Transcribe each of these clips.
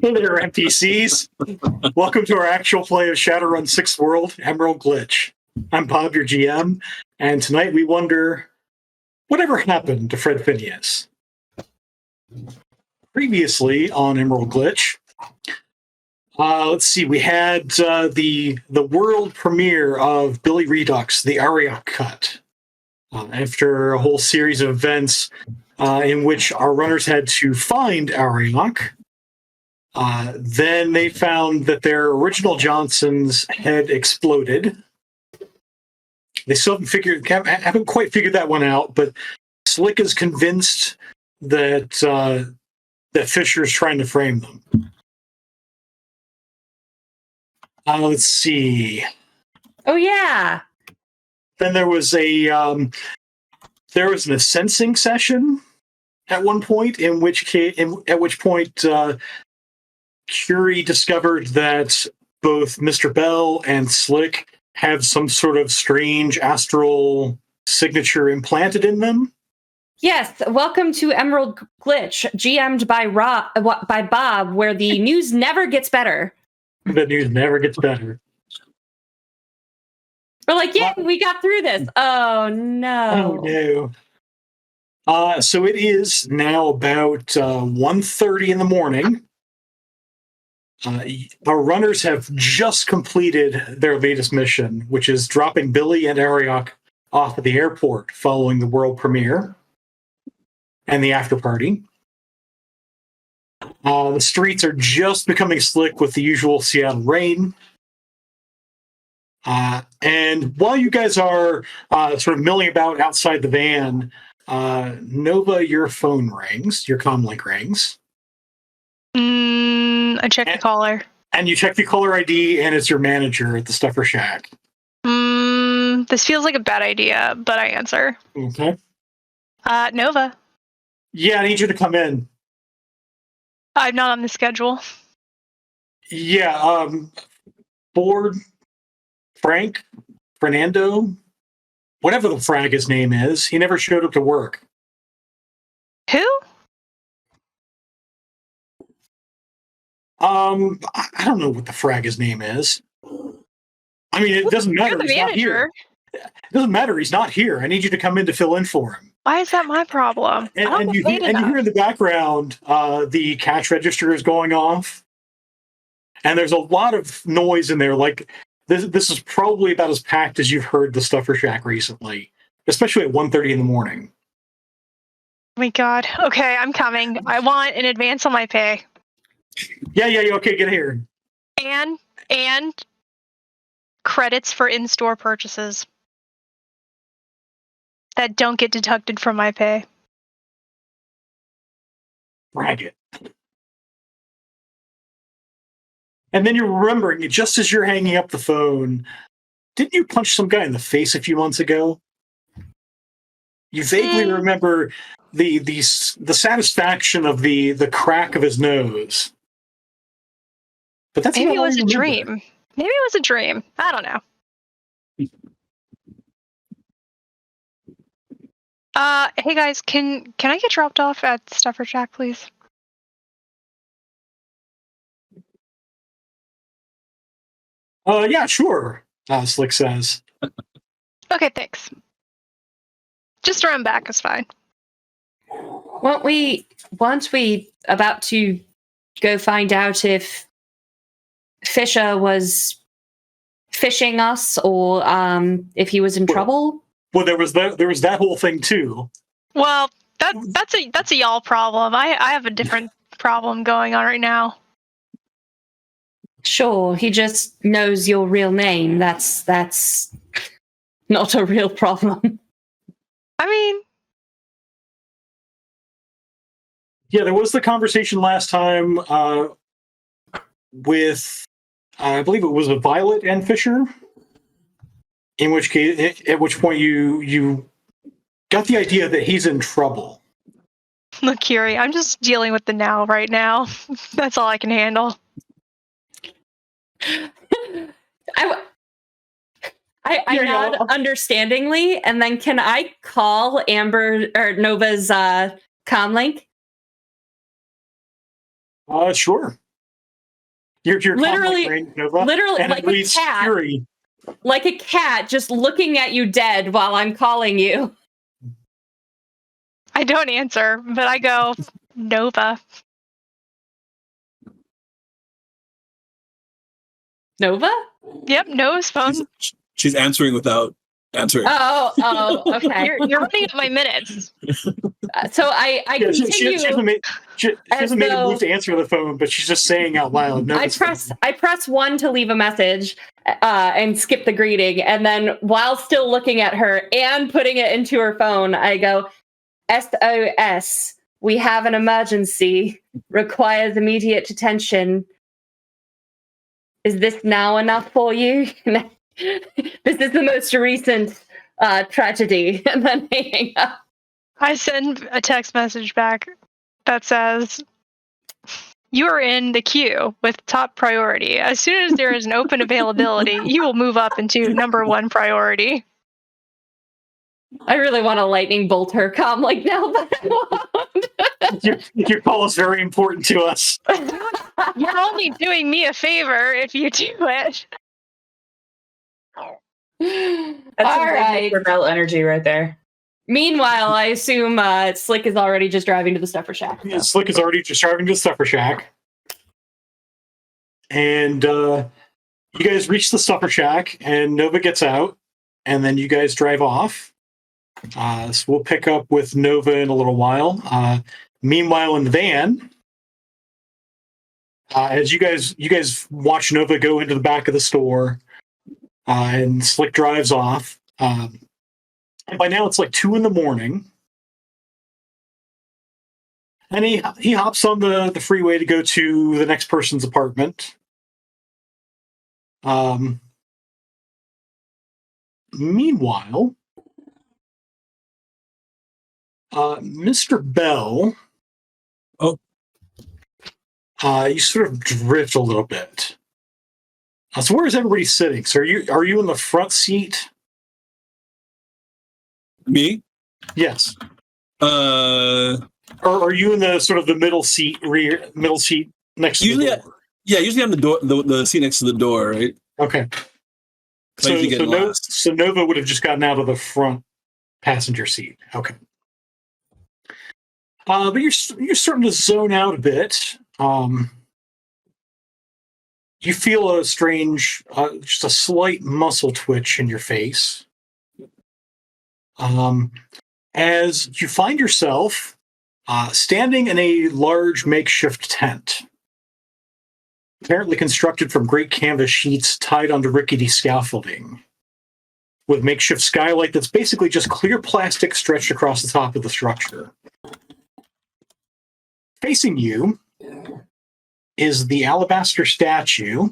Hey there, NPCs. Welcome to our actual play of Shadowrun 6th World, Emerald Glitch. I'm Bob, your GM, and tonight we wonder, whatever happened to Fred Finneas? Previously on Emerald Glitch, let's see, we had the world premiere of Billy Redux, the Ariok Cut. After a whole series of events in which our runners had to find Ariok, then they found that their original Johnsons had exploded. They still haven't quite figured that one out, but Slick is convinced that that Fisher's trying to frame them. Let's see. Oh yeah. Then there was an sensing session at one point, at which point Curie discovered that both Mr. Bell and Slick have some sort of strange astral signature implanted in them. Yes, welcome to Emerald Glitch, GM'd by Bob, where the news never gets better. The news never gets better. We're like, yeah, we got through this. Oh no. Oh no. So it is now about 1:30 in the morning. Our runners have just completed their latest mission, which is dropping Billy and Ariok off at the airport following the world premiere and the after party. The streets are just becoming slick with the usual Seattle rain. And while you guys are sort of milling about outside the van, Nova, your phone rings, your comlink rings. I check the caller. And you check the caller ID, and it's your manager at the Stuffer Shack. This feels like a bad idea, but I answer. Okay. Nova. Yeah, I need you to come in. I'm not on the schedule. Yeah, Ford, Frank, Fernando, whatever the frag his name is, he never showed up to work. Who? I don't know what the frag his name is. I mean, it doesn't matter. You're the he's manager. Not here. It doesn't matter. He's not here. I need you to come in to fill in for him. Why is that my problem? And you hear in the background, the cash register is going off, and there's a lot of noise in there. Like this is probably about as packed as you've heard the Stuffer Shack recently, especially at 1:30 in the morning. Oh my God. Okay, I'm coming. I want an advance on my pay. Yeah. Okay, get here. And credits for in-store purchases that don't get deducted from my pay. Brag it. And then you're remembering, just as you're hanging up the phone, didn't you punch some guy in the face a few months ago? You vaguely remember the satisfaction of the crack of his nose. But that's maybe it was a dream. Maybe it was a dream. I don't know. Hey guys, can I get dropped off at Stuffer Shack, please? Yeah, sure. Slick says. Okay, thanks. Just around back is fine. Once we about to go find out if Fisher was fishing us or if he was in trouble. Well, there was that whole thing too. Well, that's a y'all problem. I have a different problem going on right now. Sure, he just knows your real name. That's not a real problem. I mean, yeah, there was the conversation last time with, I believe it was with Violet and Fisher. In which case, at which point you got the idea that he's in trouble. look, Curie, I'm just dealing with the now right now. That's all I can handle. I nod understandingly, and then can I call Amber or Nova's comlink? Sure. Your Literally- brain, Nova, literally and like it a reads cat. Fury. Like a cat just looking at you dead while I'm calling you. I don't answer, but I go, Nova. Nova? Yep, Nova's phone. She's answering without answering. Oh, okay. You're running up my minutes. So I Yeah, she continue. hasn't made, she as hasn't made a though- move to answer the phone, but she's just saying out loud. I press 1 to leave a message and skip the greeting, and then while still looking at her and putting it into her phone, I go, SOS, we have an emergency, requires immediate attention. Is this now enough for you? This is the most recent tragedy. And then hang up. I send a text message back that says, you are in the queue with top priority. As soon as there is an open availability, you will move up into number 1 priority. I really want to lightning bolt her. Come like now, but I won't. Your call is very important to us. You're only doing me a favor if you do it. That's All some big right. rebel energy right there. Meanwhile, I assume Slick is already just driving to the Stuffer Shack. So. Slick is already just driving to the Stuffer Shack. And you guys reach the Stuffer Shack, and Nova gets out, and then you guys drive off. So we'll pick up with Nova in a little while. Meanwhile, in the van, as you guys watch Nova go into the back of the store, and Slick drives off. And by now it's like 2 a.m. And he hops on the freeway to go to the next person's apartment. Meanwhile, Mr. Bell, you sort of drift a little bit. So where is everybody sitting? So are you in the front seat? Me? Yes. Uh, Or are you in the sort of the middle seat next to usually, the door? usually I'm the seat next to the door, right? Okay. I usually get last. So Nova would have just gotten out of the front passenger seat. Okay. But you're starting to zone out a bit. You feel a strange, just a slight muscle twitch in your face. As you find yourself standing in a large makeshift tent, apparently constructed from great canvas sheets tied onto rickety scaffolding, with makeshift skylight that's basically just clear plastic stretched across the top of the structure. Facing you is the alabaster statue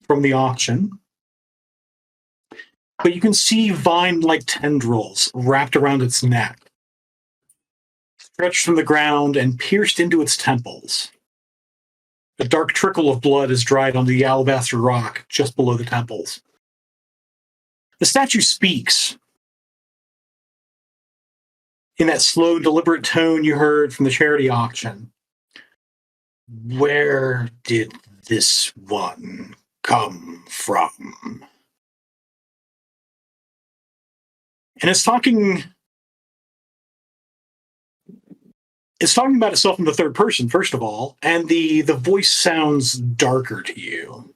from the auction. But you can see vine-like tendrils wrapped around its neck, stretched from the ground and pierced into its temples. A dark trickle of blood is dried on the alabaster rock just below the temples. The statue speaks in that slow, deliberate tone you heard from the charity auction. Where did this one come from? And it's talking about itself in the third person, first of all, and the voice sounds darker to you.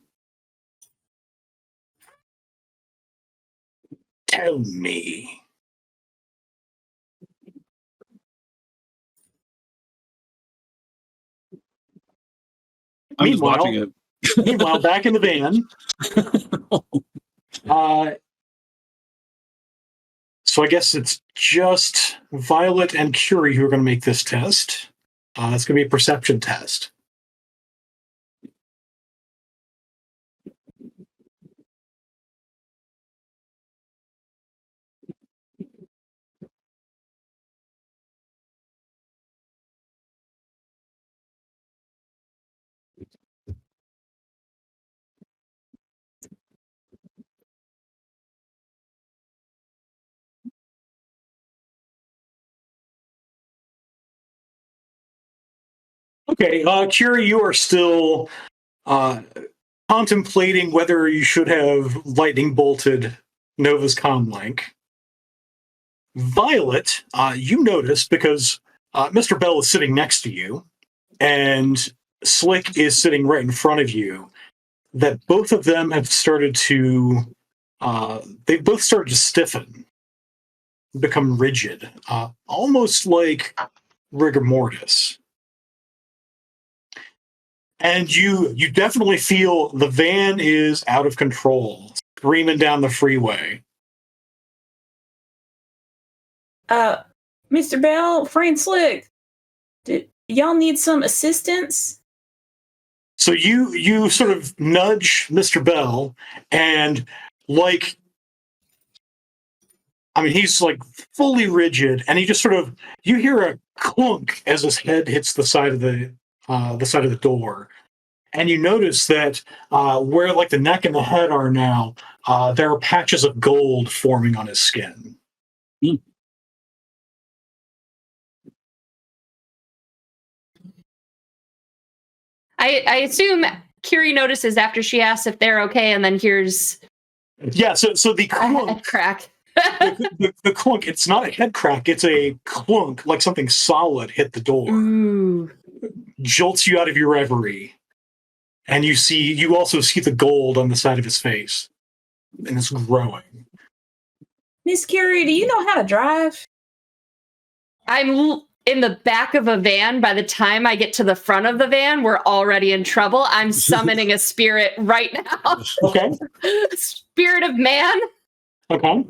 Tell me. I'm just watching it. Meanwhile, back in the van. So I guess it's just Violet and Curie who are going to make this test. It's going to be a perception test. Okay, Curie, you are still contemplating whether you should have lightning bolted Nova's comlink. Violet, you notice because Mr. Bell is sitting next to you, and Slick is sitting right in front of you, that both of them have started to they've both started to stiffen, become rigid, almost like rigor mortis. And you definitely feel the van is out of control, screaming down the freeway. Mr. Bell, Frank Slick, did y'all need some assistance? So you sort of nudge Mr. Bell, and like, I mean, he's like fully rigid, and he just sort of, you hear a clunk as his head hits the side of the door, and you notice that where like the neck and the head are now, there are patches of gold forming on his skin. Mm. I assume Curie notices after she asks if they're okay, and then hears Yeah, so the a clunk, head crack. the clunk, it's not a head crack, it's a clunk, like something solid hit the door, Ooh. jolts you out of your reverie, and you also see the gold on the side of his face, and it's growing. Miss Curie, do you know how to drive? I'm in the back of a van. By the time I get to the front of the van, we're already in trouble. I'm summoning a spirit right now. Okay. Spirit of man. Okay.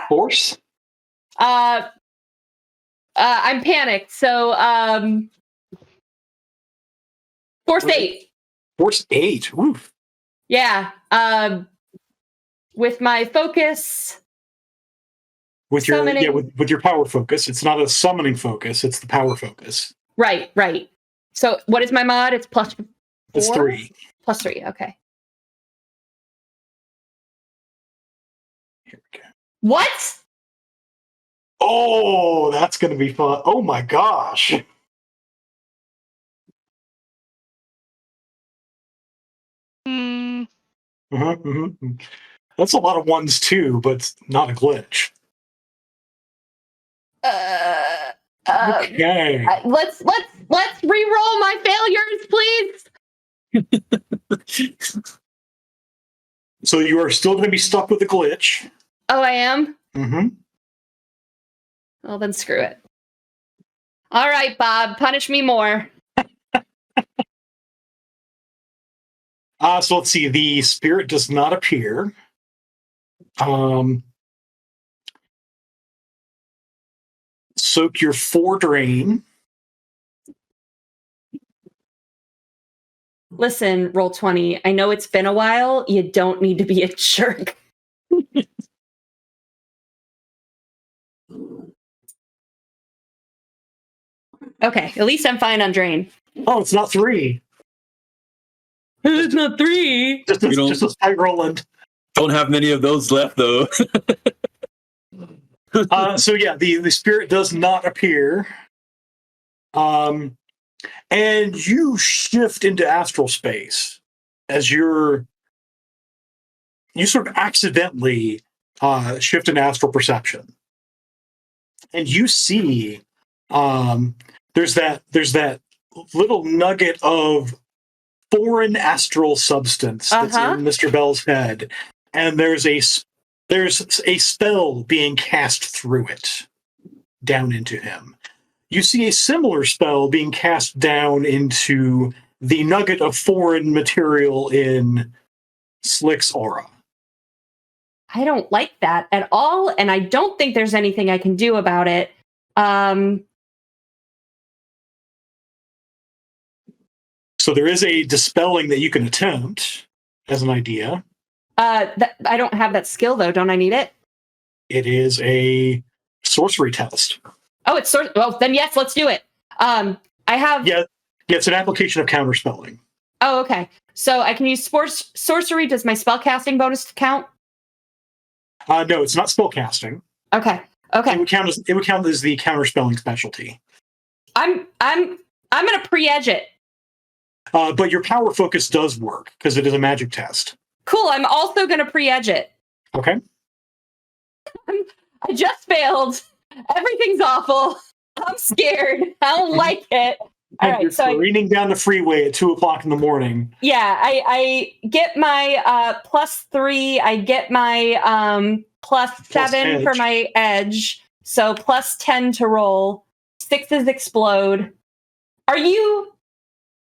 Force. I'm panicked. So Force 8. Force 8. Oof. Yeah. With my focus. With your Summoning. with your power focus. It's not a summoning focus, it's the power focus. Right. So what is my mod? It's plus 4? It's 3. Plus 3, okay. Here we go. What? Oh, that's gonna be fun. Oh my gosh. Mm, That's a lot of ones too, but it's not a glitch. Okay. Let's re-roll my failures, please. So you are still going to be stuck with the glitch. Oh, I am? Mm-hmm. Well, then screw it. All right, Bob, punish me more. So let's see. The spirit does not appear. Soak your 4 drain. Listen, Roll20, I know it's been a while. You don't need to be a jerk. Okay, at least I'm fine on drain. Oh, it's not 3. It's not 3. Just a spike Roland. Don't have many of those left, though. So yeah, the spirit does not appear. And you shift into astral space as you sort of accidentally shift in astral perception, and you see there's that little nugget of foreign astral substance that's in Mr. Bell's head, and there's a spell being cast through it down into him. You see a similar spell being cast down into the nugget of foreign material in Slick's aura. I don't like that at all, and I don't think there's anything I can do about it. So there is a dispelling that you can attempt as an idea. I don't have that skill, though. Don't I need it? It is a sorcery test. Oh, it's well, then yes, let's do it. I have... Yeah, it's an application of counterspelling. Oh, okay. So I can use sorcery. Does my spellcasting bonus count? No, it's not spellcasting. Okay. It would count as the counterspelling specialty. I'm I'm going to pre-edge it. But your power focus does work because it is a magic test. Cool. I'm also going to pre-edge it. Okay. I just failed. Everything's awful. I'm scared. I don't like it. All right, you're careening down the freeway at 2:00 in the morning. Yeah, I get my +3. I get my +7 for my edge. So +10 to roll. 6s explode. Are you?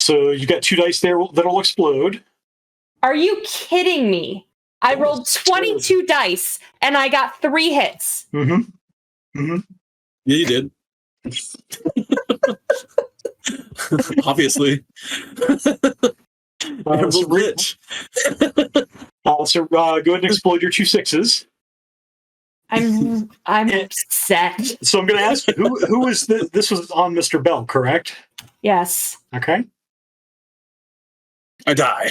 So you got 2 dice there that'll explode. Are you kidding me? I rolled 22 dice and I got 3 hits. Mm-hmm. Mm-hmm. Yeah, you did. Obviously. So rich. So go ahead and explode your 2 6s. I'm upset. So I'm going to ask you, who was this? This was on Mr. Bell, correct? Yes. Okay. I die.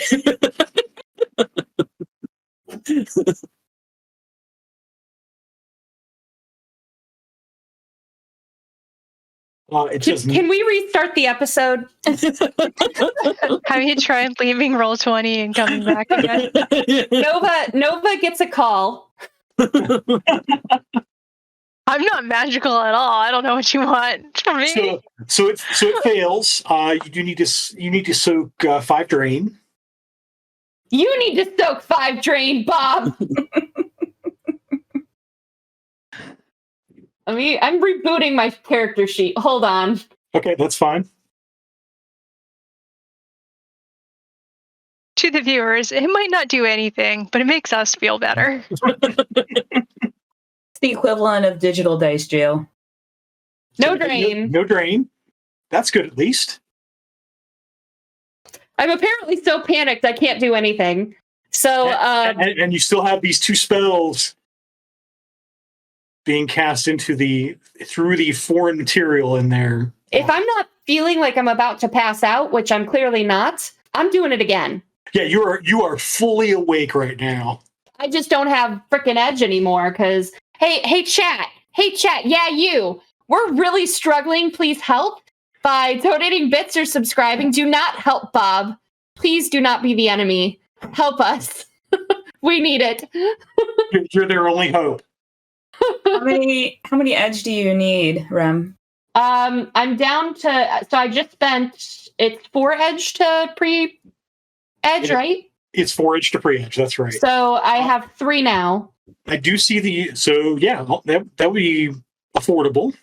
Can we restart the episode? Have you tried leaving Roll20 and coming back again? Nova gets a call. I'm not magical at all. I don't know what you want from me. So it fails. You need to soak 5 drain. You need to soak 5 drain, Bob. I'm rebooting my character sheet. Hold on. Okay, that's fine. To the viewers, it might not do anything, but it makes us feel better. It's the equivalent of digital dice jail. No drain. No drain. That's good, at least. I'm apparently so panicked I can't do anything. So, and you still have these 2 spells being cast through the foreign material in there. If I'm not feeling like I'm about to pass out, which I'm clearly not, I'm doing it again. Yeah, you are fully awake right now. I just don't have frickin' edge anymore because hey chat, yeah, you. We're really struggling. Please help by donating bits or subscribing. Do not help Bob. Please do not be the enemy. Help us. We need it. You're their only hope. How many edge do you need, Rem? I'm down to, so I just spent, it's 4 edge to pre-edge, right? It's 4 edge to pre-edge, that's right. So I have 3 now. I do see so yeah, that would be affordable.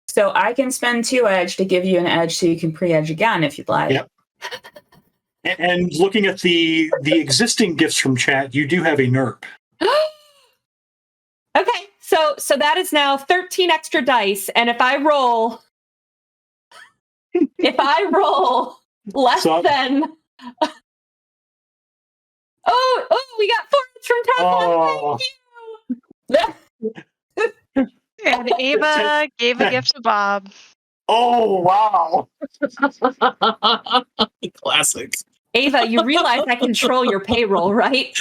So I can spend 2 edge to give you an edge so you can pre-edge again if you'd like. Yep. And looking at the existing gifts from chat, you do have a NERP. Okay, so that is now 13 extra dice, and if I roll less than we got 4 from Tesla. Thank you. And Ava gave a gift to Bob. Oh wow! Classic. Ava, you realize I control your payroll, right?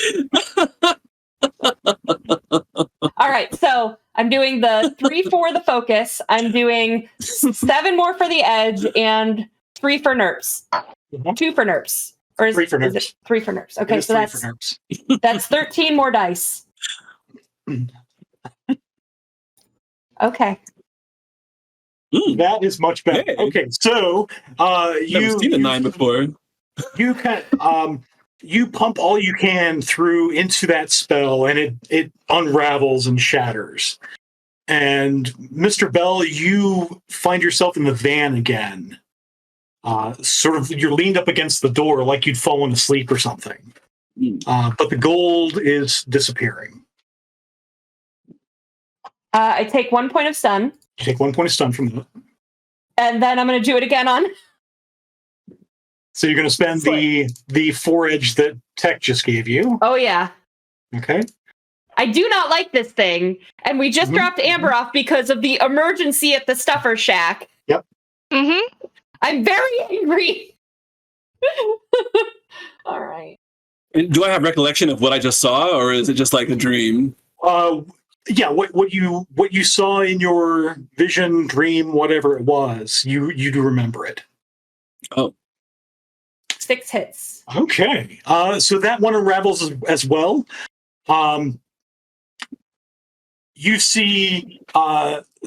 All right, so I'm doing the 3 for the focus. I'm doing 7 more for the edge and 3 for NERPs. 2 for NERPs. Or is 3 for is NERPs. it 3 for NERPs. Okay, so that's 13 more dice. Okay. That is much better. Hey. Okay, so Never seen a 9 before. You you pump all you can through into that spell, and it unravels and shatters. And Mr. Bell, you find yourself in the van again. Sort of, you're leaned up against the door like you'd fallen asleep or something. But the gold is disappearing. I take 1 point of stun. You take 1 point of stun from that. And then I'm going to do it again on. So you're going to spend the 4 edge that Tech just gave you. Oh, yeah. Okay. I do not like this thing. And we just dropped Amber off because of the emergency at the Stuffer Shack. Yep. Mm-hmm. I'm very angry. All right. And do I have recollection of what I just saw, or is it just like a dream? Yeah, what you saw in your vision, dream, whatever it was, you do remember it. Oh, 6 hits. Okay. So that one unravels as well. You see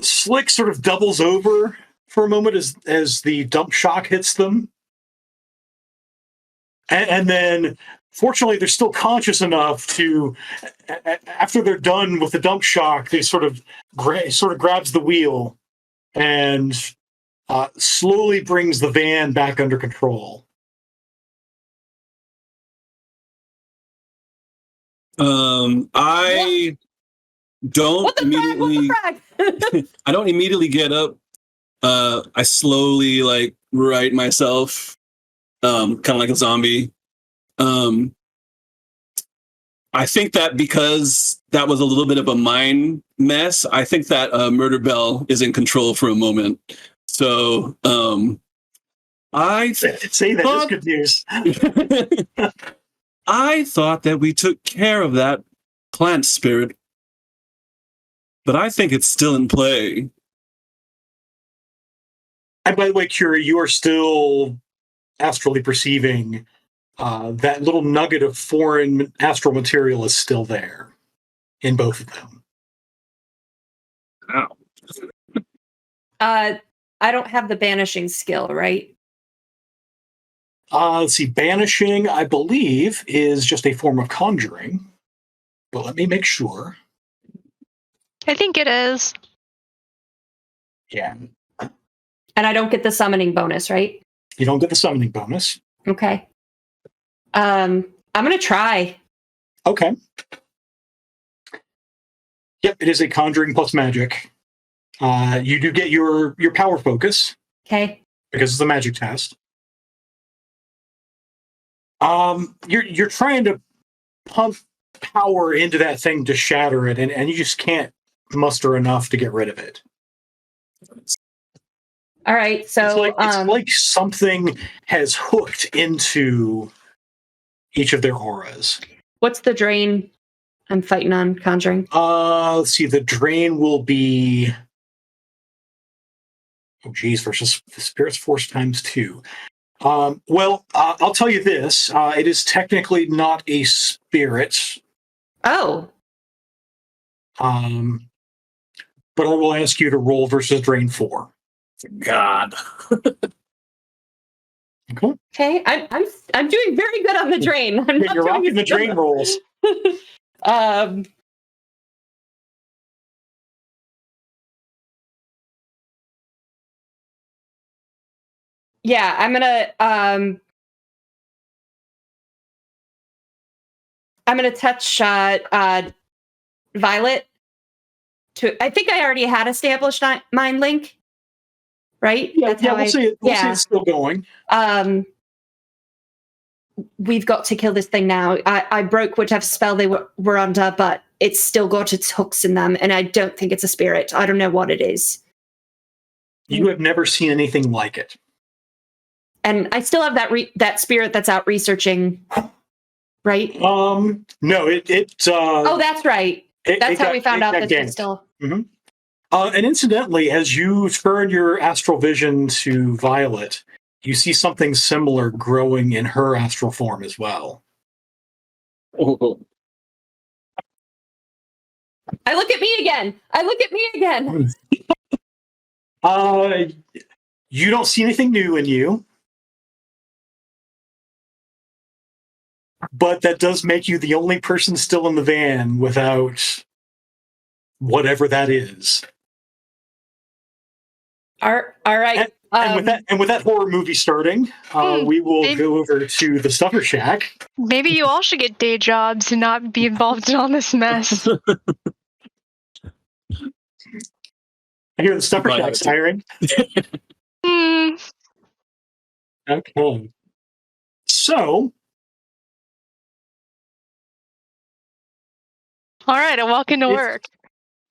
Slick sort of doubles over for a moment as the dump shock hits them. And then, fortunately, they're still conscious enough to, after they're done with the dump shock, they sort of grabs the wheel and slowly brings the van back under control. I don't What the immediately. frag? What the frag? I don't immediately get up. I slowly like right myself, kind of like a zombie. I think that because that was a little bit of a mind mess, I think that Murder Bell is in control for a moment. So I say that is good news. I thought that we took care of that plant spirit, but I think it's still in play. And by the way, Curie, you are still astrally perceiving. That little nugget of foreign astral material is still there in both of them. Ow. I don't have the banishing skill, right? Let's see. Banishing, I believe, is just a form of conjuring. But let me make sure. I think it is. Yeah. And I don't get the summoning bonus, right? You don't get the summoning bonus. Okay. I'm gonna try. Okay. Yep, it is a conjuring plus magic. You do get your power focus Okay. because it's a magic test. You're trying to pump power into that thing to shatter it, and you just can't muster enough to get rid of it. All right. So It's like something has hooked into each of their auras. what's the drain I'm fighting on conjuring? Let's see. The drain will be versus the Spirit's Force times 2. I'll tell you this. It is technically not a spirit. Oh. But I will ask you to roll versus drain 4. God. Okay. Okay. I'm doing very good on the drain. I'm not You're doing rocking the as good. drain rolls. Yeah, I'm gonna touch Violet. I think I already had established mind link, right? We'll say it's still going. We've got to kill this thing now. I broke whichever spell they were under, but it's still got its hooks in them, and I don't think it's a spirit. I don't know what it is. You have never seen anything like it. And I still have that spirit that's out researching, right? No, it. Oh, that's right. That's how we found out that ganked. it's still. Mm-hmm. And incidentally, as you turn your astral vision to Violet, you see something similar growing in her astral form as well. Oh. I look at me again. You don't see anything new in you, but that does make you the only person still in the van without whatever that is. All right. And with that horror movie starting, we will go over to the Stuffer Shack. Maybe you all should get day jobs and not be involved in all this mess. I hear the Stuffer Shack's hiring. Okay. So. All right, I walk into work.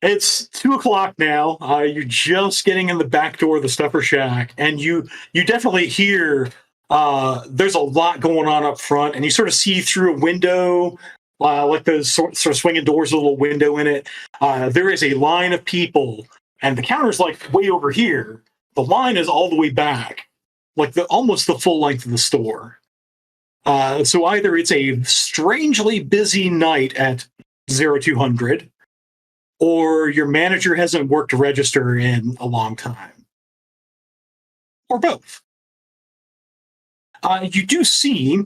It's 2:00 now. You're just getting in the back door of the Stuffer Shack, and you definitely hear there's a lot going on up front, and you sort of see through a window like those sort of swinging doors with a little window in it. There is a line of people, and the counter's like way over here. The line is all the way back, like almost the full length of the store. So either it's a strangely busy night at 0200, or your manager hasn't worked a register in a long time, or both. You do see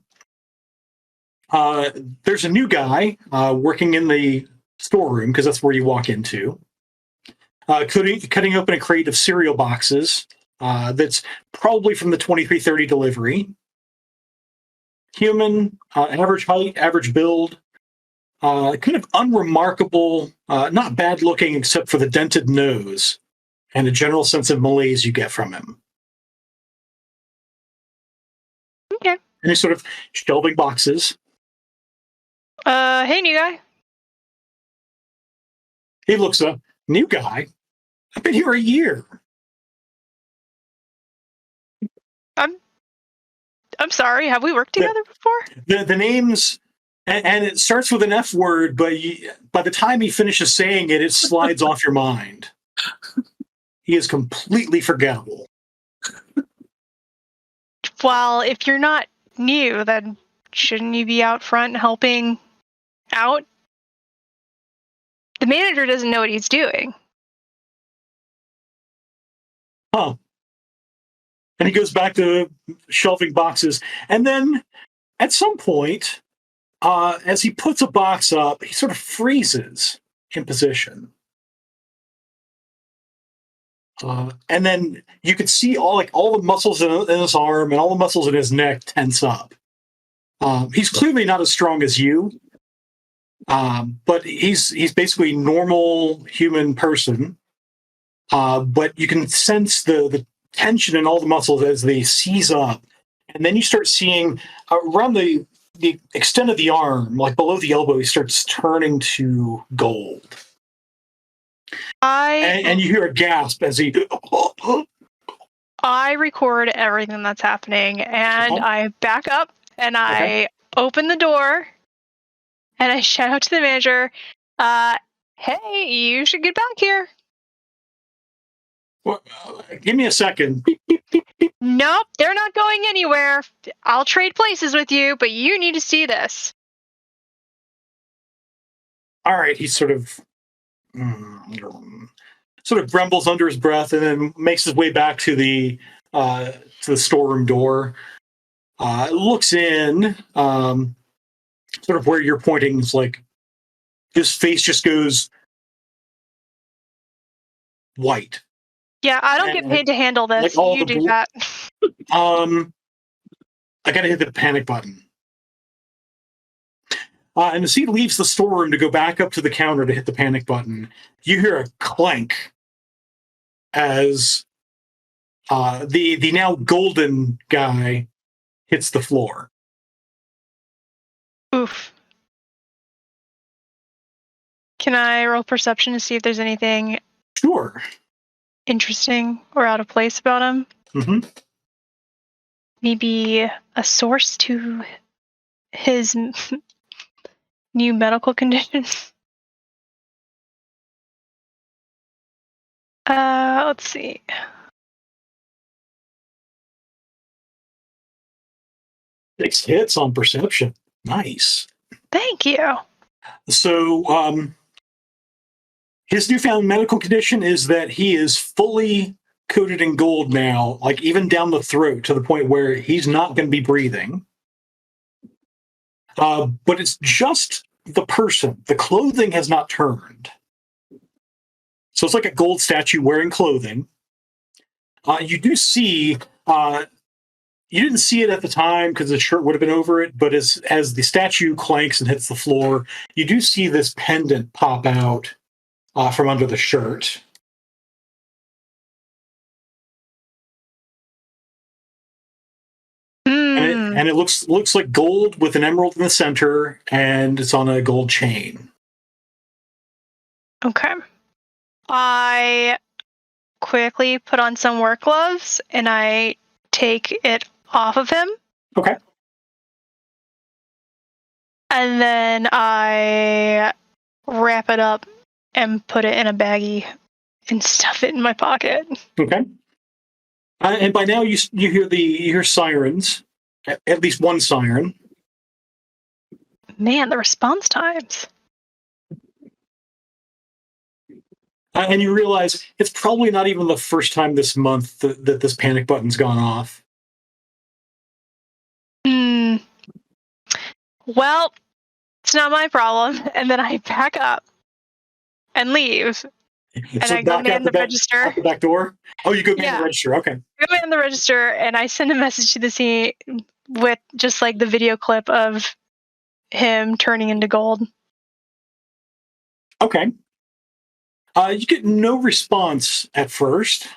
there's a new guy working in the storeroom, because that's where you walk into, cutting open a crate of cereal boxes that's probably from the 2330 delivery. Human, average height, average build, kind of unremarkable, not bad looking except for the dented nose and a general sense of malaise you get from him. Okay. And he's sort of shelving boxes. Hey, new guy. He looks up. New guy? I've been here a year. I'm sorry. Have we worked together before? The names, and it starts with an F word, but by the time he finishes saying it, it slides off your mind. He is completely forgettable. Well, if you're not new, then shouldn't you be out front helping out? The manager doesn't know what he's doing. Huh. And he goes back to shelving boxes. And then at some point, as he puts a box up, he sort of freezes in position. And then you could see all the muscles in his arm and all the muscles in his neck tense up. He's clearly not as strong as you, but he's basically a normal human person. But you can sense the tension in all the muscles as they seize up. And then you start seeing around the extent of the arm, like below the elbow, he starts turning to gold. And you hear a gasp as he... I record everything that's happening, and I back up, and I open the door, and I shout out to the manager, hey, you should get back here. Well, give me a second. Nope, they're not going anywhere. I'll trade places with you, but you need to see this. All right, he sort of grumbles under his breath and then makes his way back to the storeroom door. Looks in, sort of where you're pointing. It's like his face just goes white. Yeah, I don't get paid to handle this. Like you do that. I gotta hit the panic button. And as he leaves the storeroom to go back up to the counter to hit the panic button, you hear a clank as the now golden guy hits the floor. Oof. Can I roll perception to see if there's anything Sure. interesting or out of place about him? Mm-hmm. Maybe a source to his new medical condition? Let's see. Six hits on perception. Nice. Thank you. So, his newfound medical condition is that he is fully coated in gold now, like even down the throat, to the point where he's not going to be breathing. But it's just the person. The clothing has not turned. So it's like a gold statue wearing clothing. You do see, you didn't see it at the time because the shirt would have been over it, but as the statue clanks and hits the floor, you do see this pendant pop out from under the shirt. And it looks like gold with an emerald in the center, and it's on a gold chain. Okay. I quickly put on some work gloves and I take it off of him. Okay. And then I wrap it up and put it in a baggie and stuff it in my pocket. Okay. And by now you hear sirens, at least one siren. Man, the response times. And you realize it's probably not even the first time this month that this panic button's gone off. Well, it's not my problem. And then I pack up and leave. And So I go back man the register. Out the back door? Oh, you go man Yeah. the register. Okay. I go man the register, and I send a message to the scene with just like the video clip of him turning into gold. Okay. You get no response at first.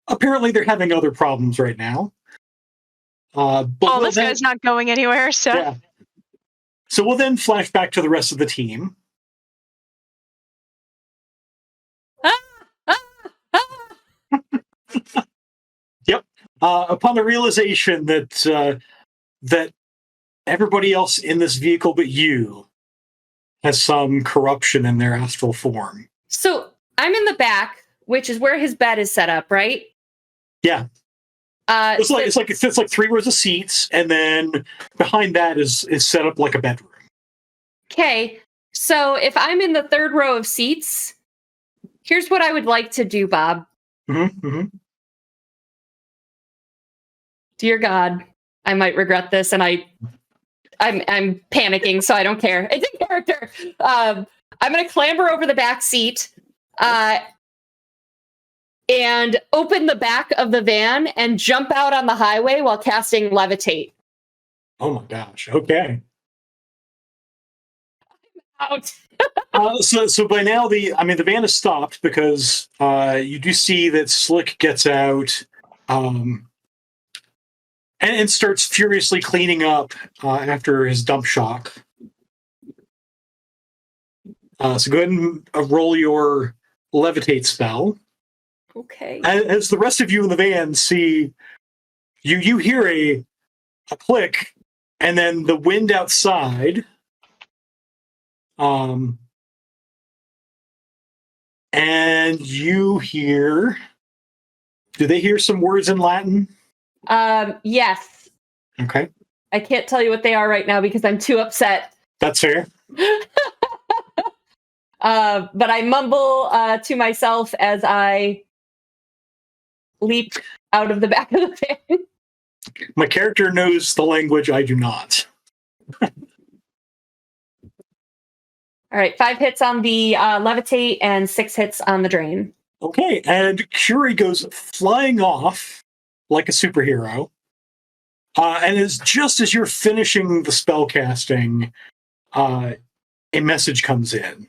Apparently, they're having other problems right now. But This guy's not going anywhere, so... Yeah. So we'll then flash back to the rest of the team. Yep. Upon the realization that that everybody else in this vehicle but you has some corruption in their astral form. So I'm in the back, which is where his bed is set up, right? Yeah. It's like 3 rows of seats, and then behind that is set up like a bedroom. Okay. So if I'm in the 3rd row of seats, here's what I would like to do, Bob. Mm-hmm, mm-hmm. Dear God, I might regret this, and I'm panicking, so I don't care. It's in character. I'm going to clamber over the back seat and open the back of the van and jump out on the highway while casting Levitate. Oh my gosh. Okay. Out. So by now the van is stopped because you do see that Slick gets out and starts furiously cleaning up after his dump shock. So go ahead and roll your levitate spell. Okay. As the rest of you in the van see, you hear a click, and then the wind outside. And you hear. Do they hear some words in Latin? Yes. Okay. I can't tell you what they are right now because I'm too upset. That's fair. But I mumble to myself as I leap out of the back of the van. My character knows the language, I do not. All right, 5 hits on the levitate and 6 hits on the drain. Okay, and Curie goes flying off like a superhero. And just as you're finishing the spell casting, a message comes in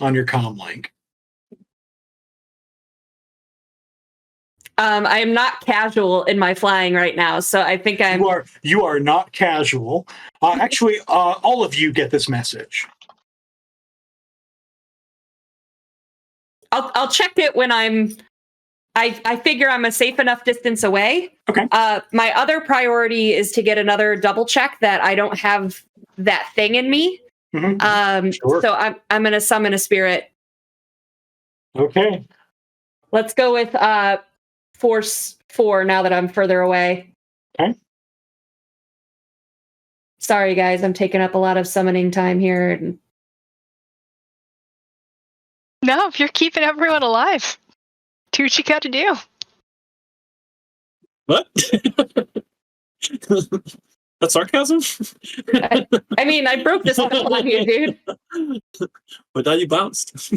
on your comm link. I am not casual in my flying right now, so I think I'm... You are not casual. Actually, all of you get this message. I'll check it when I figure I'm a safe enough distance away. Okay. My other priority is to get another double check that I don't have that thing in me. Mm-hmm. Sure. So I'm going to summon a spirit. Okay. Let's go with Force 4 now that I'm further away. Okay. Sorry, guys. I'm taking up a lot of summoning time here. No, if you're keeping everyone alive, do what you got to do. What? That's sarcasm? I mean, I broke this spell on you, dude. But now you bounced.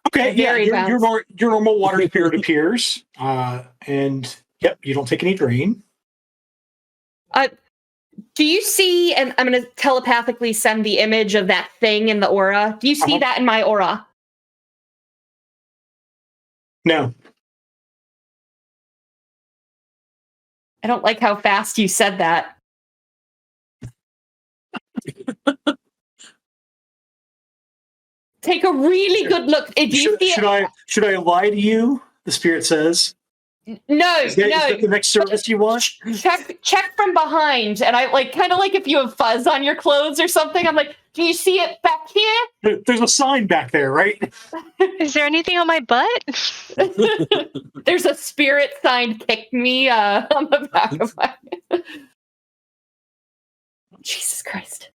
Okay, your normal water spirit appears, and yep, you don't take any drain. Do you see, and I'm going to telepathically send the image of that thing in the aura. Do you see that in my aura? No. I don't like how fast you said that. Take a really good look. Do you see should I lie to you? The spirit says. No, Is that the next service you want? Check from behind, and I kind of like if you have fuzz on your clothes or something. I'm like, do you see it back here? There's a sign back there, right? Is there anything on my butt? There's a spirit sign "kick me" on the back of my. Jesus Christ!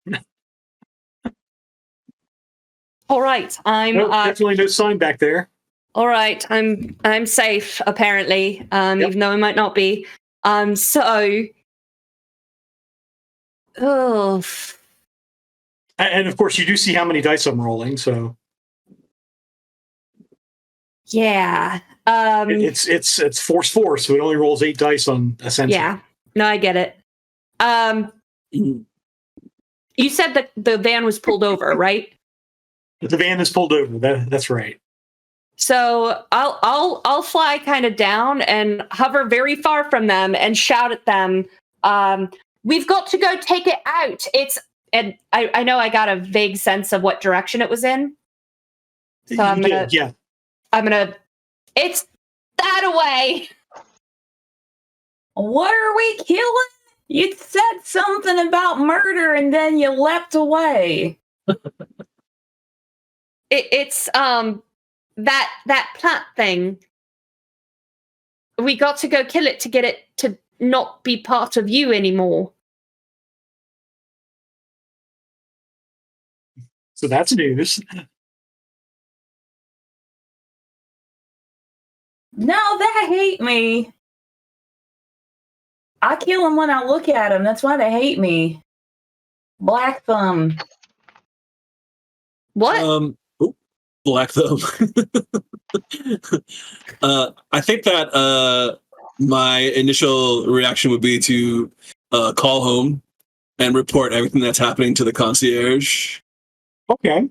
All right, I'm definitely no sign back there. all right. I'm safe apparently, even though I might not be. So, oh. And of course, you do see how many dice I'm rolling, so Yeah. it's force 4, so it only rolls 8 dice on Ascension. Yeah. No, I get it. You said that the van was pulled over, right? The van is pulled over. That's right. So I'll fly kind of down and hover very far from them and shout at them. We've got to go take it out. And I know I got a vague sense of what direction it was in. So I'm gonna. It's that away. What are we killing? You said something about murder and then you leapt away. It's that plant thing. We got to go kill it to get it to not be part of you anymore. So that's news. No, they hate me. I kill them when I look at them. That's why they hate me. Black Thumb. What? Black Thumb. I think that my initial reaction would be to call home and report everything that's happening to the concierge. Okay.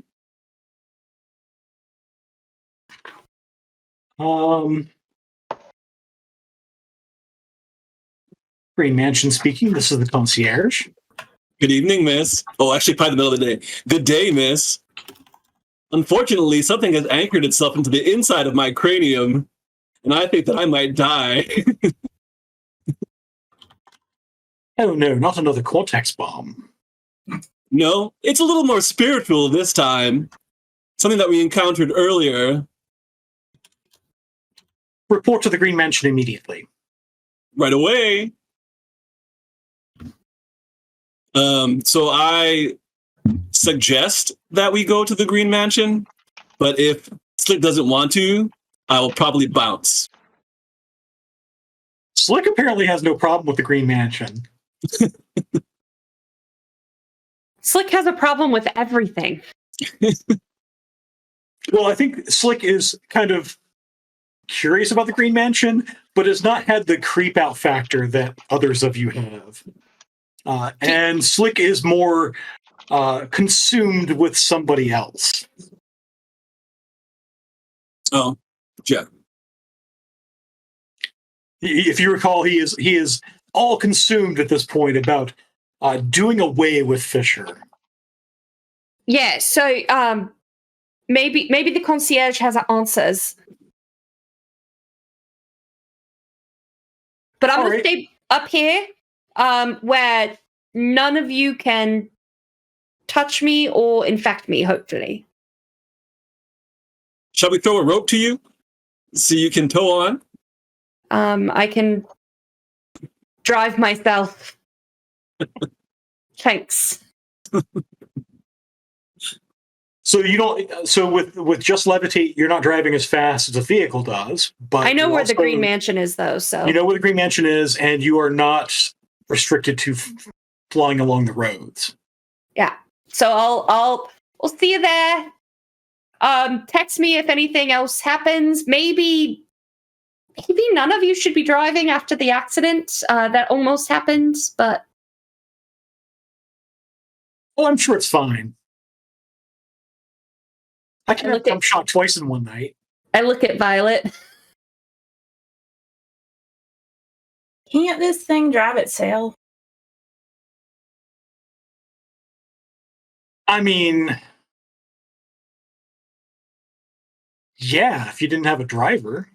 Green Mansion speaking. This is the concierge. Good evening, miss. Oh, actually, probably the middle of the day. Good day, miss. Unfortunately, something has anchored itself into the inside of my cranium, and I think that I might die. Oh no, not another cortex bomb. No, it's a little more spiritual this time. Something that we encountered earlier. Report to the Green Mansion immediately. Right away. So I suggest that we go to the Green Mansion, but if Slick doesn't want to, I will probably bounce. Slick apparently has no problem with the Green Mansion. Slick has a problem with everything. Well, I think Slick is kind of curious about the Green Mansion, but has not had the creep out factor that others of you have. And Slick is more consumed with somebody else. Oh, yeah. If you recall, he is all consumed at this point about doing away with Fisher. Yeah, so maybe the concierge has answers. But I'm gonna stay up here, where none of you can touch me or infect me, hopefully. Shall we throw a rope to you so you can tow on? I can drive myself. Thanks. So you don't. So with just levitate, you're not driving as fast as a vehicle does. But I know where the Green Mansion is, though. So you know where the Green Mansion is, and you are not restricted to flying along the roads. Yeah. So I'll see you there. Text me if anything else happens. Maybe none of you should be driving after the accident that almost happened. But I'm sure it's fine. I can have jump shot twice in one night. I look at Violet. Can't this thing drive itself? I mean, yeah, if you didn't have a driver.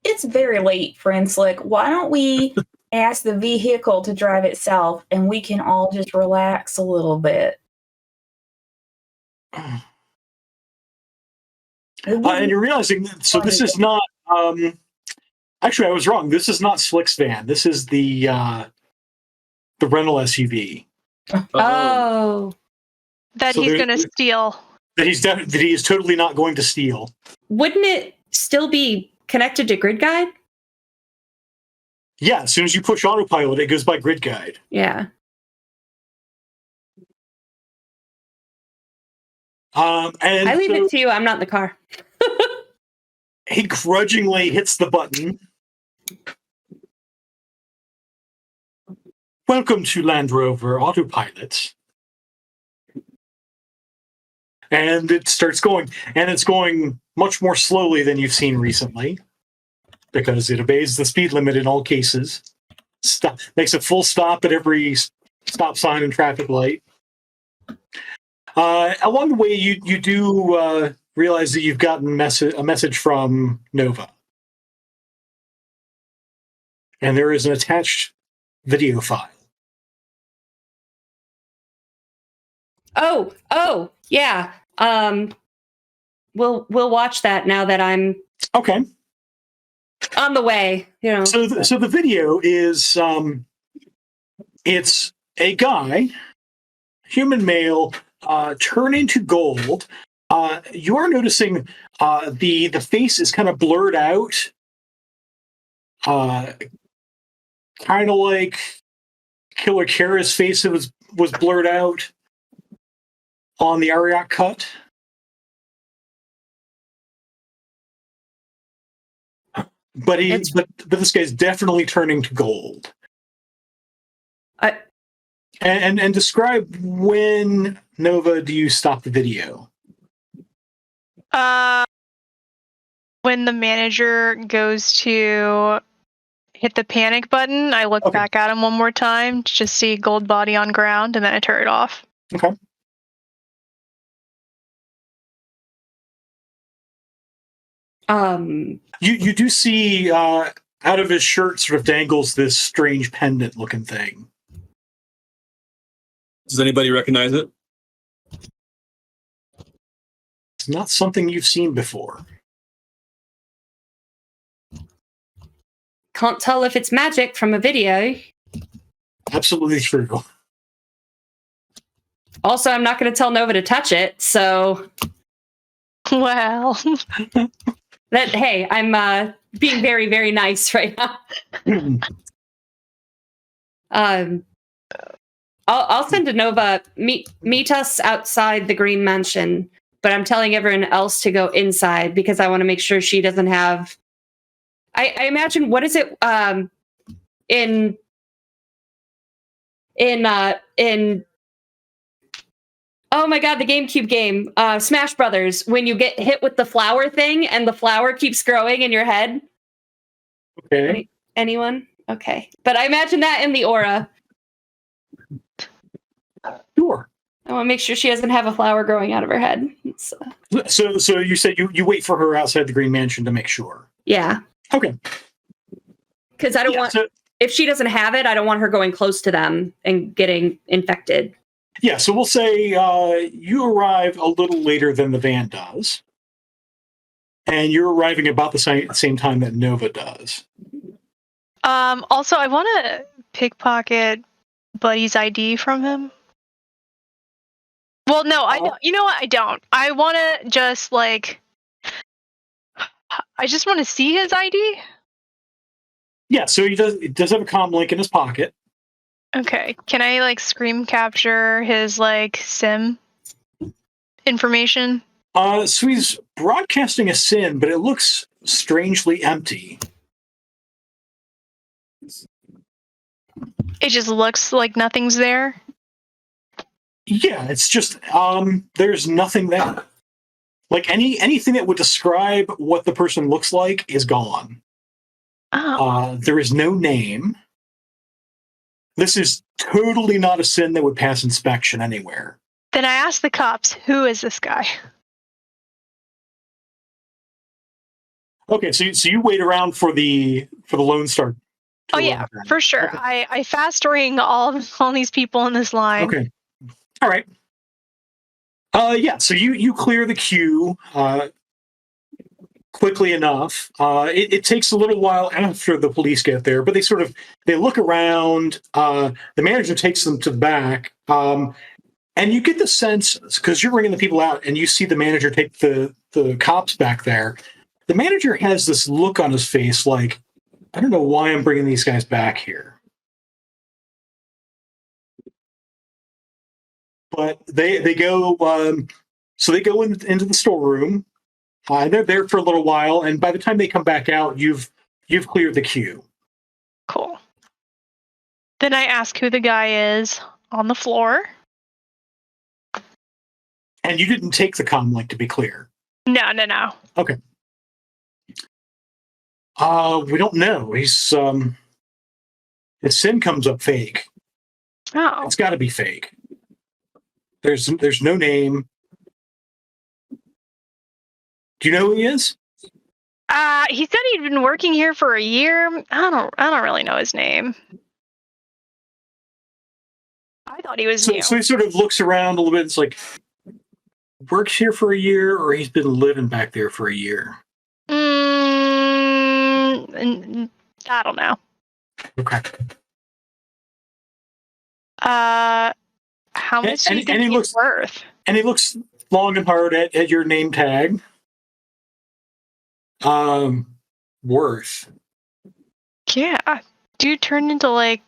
it's very late, friend Slick. Why don't we ask the vehicle to drive itself and we can all just relax a little bit? And you're realizing that, so this is not. Actually, I was wrong. This is not Slick's van. This is the rental SUV. Oh. That So he's there- going to steal. That he is totally not going to steal. Wouldn't it still be connected to Grid Guide? Yeah, as soon as you push autopilot, it goes by grid guide. Yeah. And I leave so it to you. I'm not in the car. he grudgingly hits the button. Welcome to Land Rover Autopilot. And it starts going. And it's going much more slowly than you've seen recently, because it obeys the speed limit in all cases. Makes a full stop at every stop sign and traffic light. Along the way, you do realize that you've gotten a message from Nova. And there is an attached video file. Oh, yeah. We'll watch that now that I'm Okay. on the way. You know. So the video is it's a guy, human male, turning to gold. You are noticing the face is kind of blurred out, kind of like Killer Kara's face was blurred out on the Ariat cut. But this guy's definitely turning to gold. And describe when, Nova, do you stop the video? When the manager goes to hit the panic button, I look back at him one more time to just see gold body on ground, and then I turn it off. Okay. You do see out of his shirt sort of dangles this strange pendant looking thing. Does anybody recognize it? It's not something you've seen before. Can't tell if it's magic from a video. Absolutely true. Also, I'm not going to tell Nova to touch it, so Well, hey, I'm being very, very nice right now. I'll send a Nova. Meet us outside the Green Mansion, but I'm telling everyone else to go inside because I want to make sure she doesn't have. I imagine, what is it in oh my god, the GameCube game, Smash Brothers, when you get hit with the flower thing and the flower keeps growing in your head? Okay. Anyone? Okay. But I imagine that in the aura. Sure. I want to make sure she doesn't have a flower growing out of her head. So you said you wait for her outside the Green Mansion to make sure. Yeah. Okay. Because I don't want, if she doesn't have it, I don't want her going close to them and getting infected. Yeah, so we'll say you arrive a little later than the van does. And you're arriving about the same time that Nova does. also, I want to pickpocket Buddy's ID from him. Well, no, I don't. You know what? I don't. I want to just, like, I just want to see his ID. Yeah, so he does have a comm link in his pocket. Okay. Can I, like, screen capture his, like, SIM information? So he's broadcasting a SIM, but it looks strangely empty. It just looks like nothing's there. Yeah, it's just there's nothing there. Like anything that would describe what the person looks like is gone. Oh. There is no name. This is totally not a SIM that would pass inspection anywhere. Then I asked the cops, who is this guy? Okay, so you wait around for the Lone Star. to Oh yeah, arrive then. for sure. Okay. I fast ring all these people in this line. Okay. All right. Yeah. So you clear the queue quickly enough. It takes a little while after the police get there, but they look around. The manager takes them to the back, and you get the sense because you're bringing the people out, and you see the manager take the cops back there. The manager has this look on his face, like, I don't know why I'm bringing these guys back here. But they go. So they go into the storeroom. They're there for a little while, and by the time they come back out, you've cleared the queue. Cool. Then I ask who the guy is on the floor. And you didn't take the comm link, to be clear. No. Okay. We don't know. He's his SIN comes up fake. Oh. It's got to be fake. There's no name. Do you know who he is? He said he'd been working here for a year. I don't really know his name. I thought he was new. So he sort of looks around a little bit. It's like, works here for a year, or he's been living back there for a year. I don't know. Okay. How much do you think he's worth? And he looks long and hard at your name tag. Worth. Yeah. Dude turned into like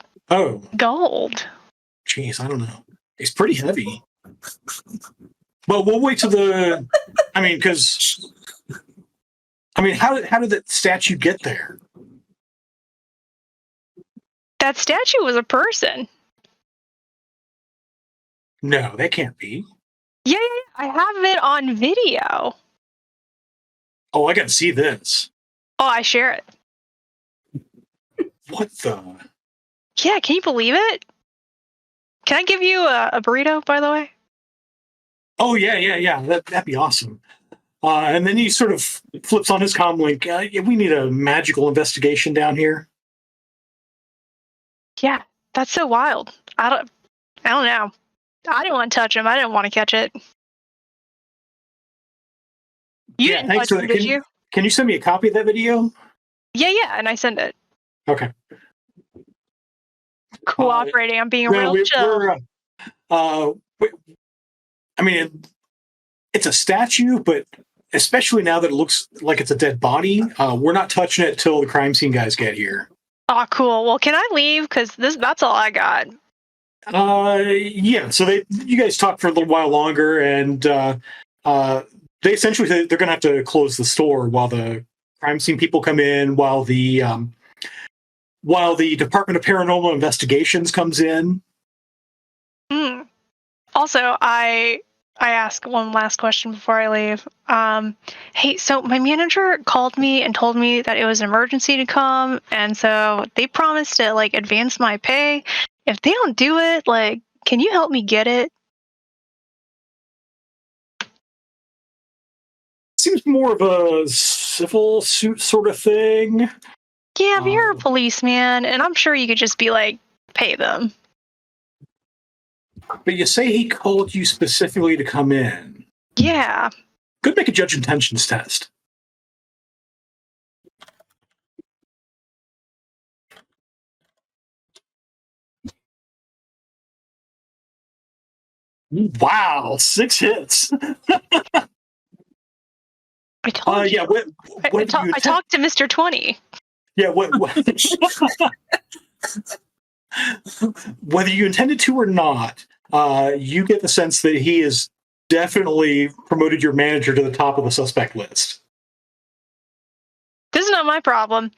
gold. Jeez, I don't know. He's pretty heavy. Well, we'll wait till the. I mean, because. I mean, how did that statue get there? That statue was a person. No, that can't be. Yeah, I have it on video. Oh, I gotta see this. Oh, I share it. What the? Yeah, can you believe it? Can I give you a burrito, by the way? Oh, yeah. That'd be awesome. And then he sort of flips on his comm link. We need a magical investigation down here. Yeah, that's so wild. I don't know. I didn't want to touch him. I didn't want to catch it. You didn't touch him, did you? Can you send me a copy of that video? Yeah, and I send it. Okay. Cooperating. I'm being real chill. I mean, it's a statue, but especially now that it looks like it's a dead body, we're not touching it till the crime scene guys get here. Oh, cool. Well, can I leave? Because that's all I got. Yeah. So you guys talk for a little while longer, and they essentially they're going to have to close the store while the crime scene people come in, while the Department of Paranormal Investigations comes in. Also, I ask one last question before I leave. Hey, so my manager called me and told me that it was an emergency to come, and so they promised to like advance my pay. If they don't do it, like, can you help me get it? Seems more of a civil suit sort of thing. Yeah, but you're a policeman, and I'm sure you could just be like, pay them. But you say he called you specifically to come in. Yeah. Could make a judge intentions test. Wow, 6 hits. I told you. Yeah, I talked to Mr. 20. Yeah, whether you intended to or not, you get the sense that he has definitely promoted your manager to the top of the suspect list. This is not my problem.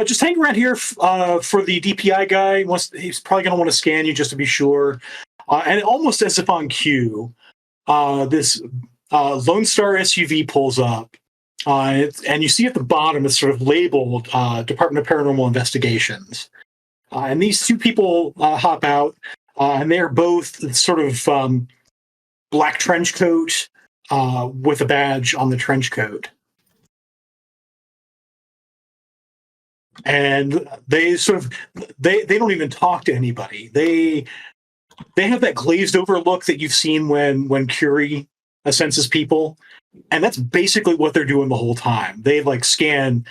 Just hang around here for the DPI guy. He's probably going to want to scan you just to be sure. And almost as if on cue, this Lone Star SUV pulls up. And you see at the bottom, it's sort of labeled Department of Paranormal Investigations. And these two people hop out, and they're both sort of black trench coat, with a badge on the trench coat. And they they don't even talk to anybody. They have that glazed over look that you've seen when Curie senses people, and that's basically what they're doing the whole time. They like scan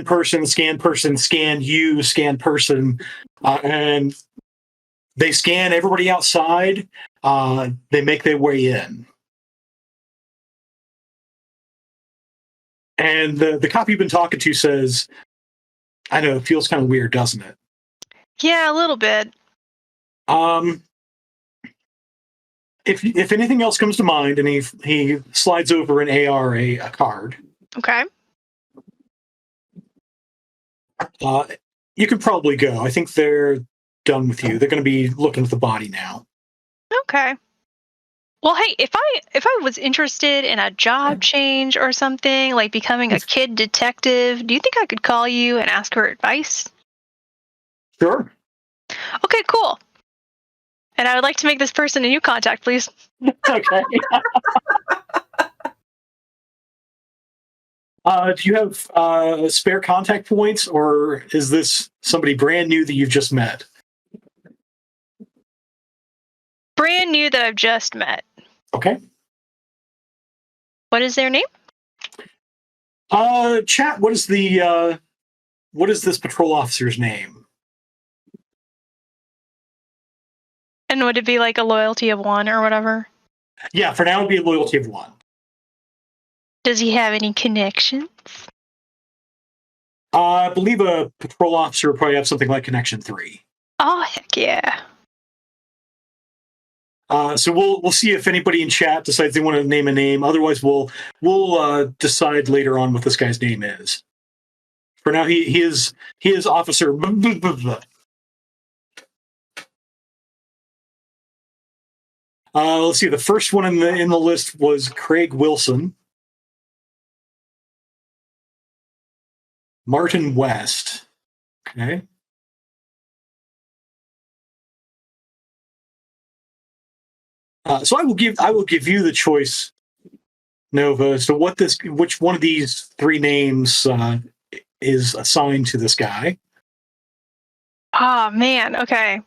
person, scan you, scan person, and they scan everybody outside. They make their way in. And the cop you've been talking to says, I know, it feels kind of weird, doesn't it? Yeah, a little bit. If anything else comes to mind, and he slides over an AR, a card. Okay. You can probably go. I think they're done with you. They're going to be looking at the body now. Okay. Well, hey, if I was interested in a job change or something, like becoming a kid detective, do you think I could call you and ask for advice? Sure. Okay, cool. And I would like to make this person a new contact, please. Okay. Do you have spare contact points, or is this somebody brand new that you've just met? Brand new that I've just met. Okay. What is their name? Chat. What is this patrol officer's name? And would it be like a loyalty of 1 or whatever? Yeah, for now it'd be a loyalty of 1. Does he have any connections? I believe a patrol officer would probably have something like connection 3. Oh, heck yeah. So we'll see if anybody in chat decides they want to name a name. Otherwise, we'll decide later on what this guy's name is. For now, he is officer. Let's see. The first one in the list was Craig Wilson. Martin West. Okay. So I will give you the choice, Nova. So which one of these 3 names is assigned to this guy? Oh, man. Okay.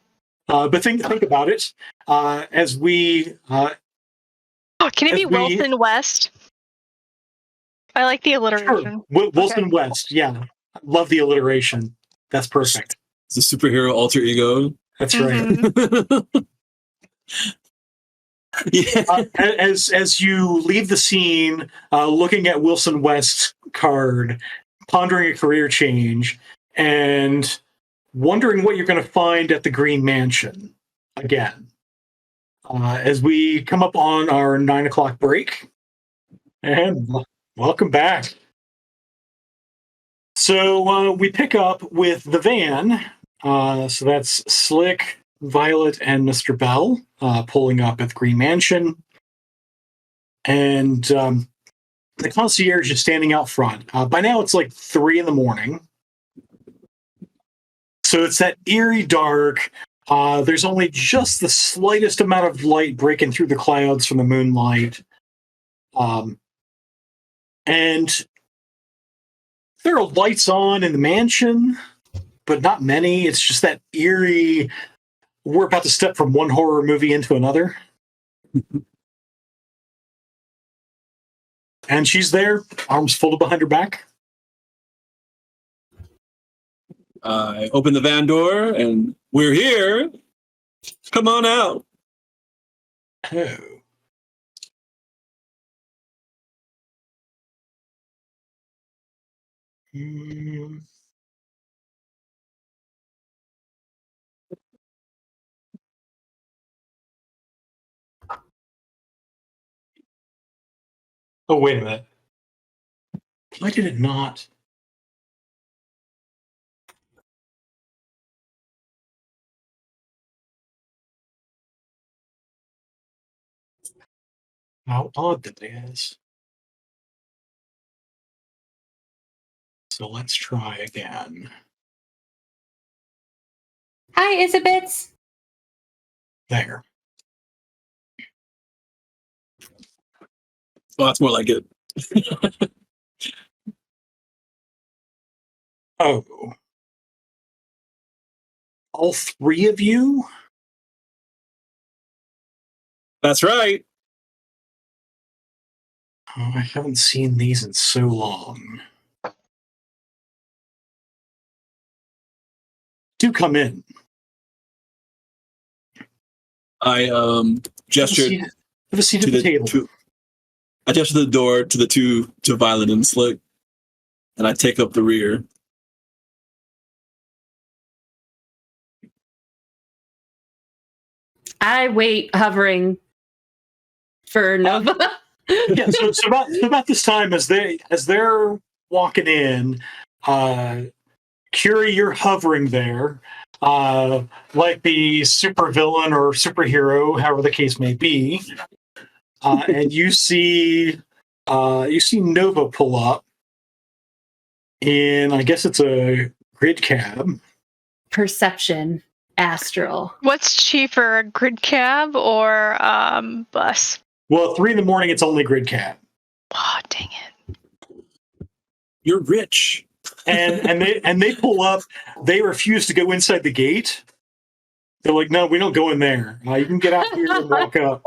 But think about it as we. Oh, can it be we- Wilson West? I like the alliteration. Sure. Wilson West. Yeah, love the alliteration. That's perfect. It's a superhero alter ego. That's right. Mhm. Yeah. As you leave the scene, looking at Wilson West's card, pondering a career change, and wondering what you're going to find at the Green Mansion again. As we come up on our 9 o'clock break, and welcome back. So we pick up with the van. So that's Slick, Violet, and Mr. Bell pulling up at the Green Mansion. And the concierge is standing out front. By now, it's like 3 a.m. So it's that eerie dark. There's only just the slightest amount of light breaking through the clouds from the moonlight. And there are lights on in the mansion, but not many. It's just that eerie, we're about to step from one horror movie into another. And she's there, arms folded behind her back. I open the van door and we're here. Come on out. Oh. Hmm. Oh, wait a minute. Why did it not? How odd that is. So let's try again. Hi, Isabits. There. Well, that's more like it. Oh. All three of you? That's right. Oh, I haven't seen these in so long. Do come in. I gestured Have a seat to at the table. I gestured the door to the two, to Violet and Slick, and I take up the rear. I wait hovering for Nova. Yeah, so about this time, as they're walking in, Curie, you're hovering there, like the supervillain or superhero, however the case may be, and you see Nova pull up in, I guess it's a grid cab. Perception, astral. What's cheaper, a grid cab or bus? Well, 3 a.m, it's only grid cab. Oh, dang it. You're rich. And they pull up. They refuse to go inside the gate. They're like, no, we don't go in there. You can get out here and walk up.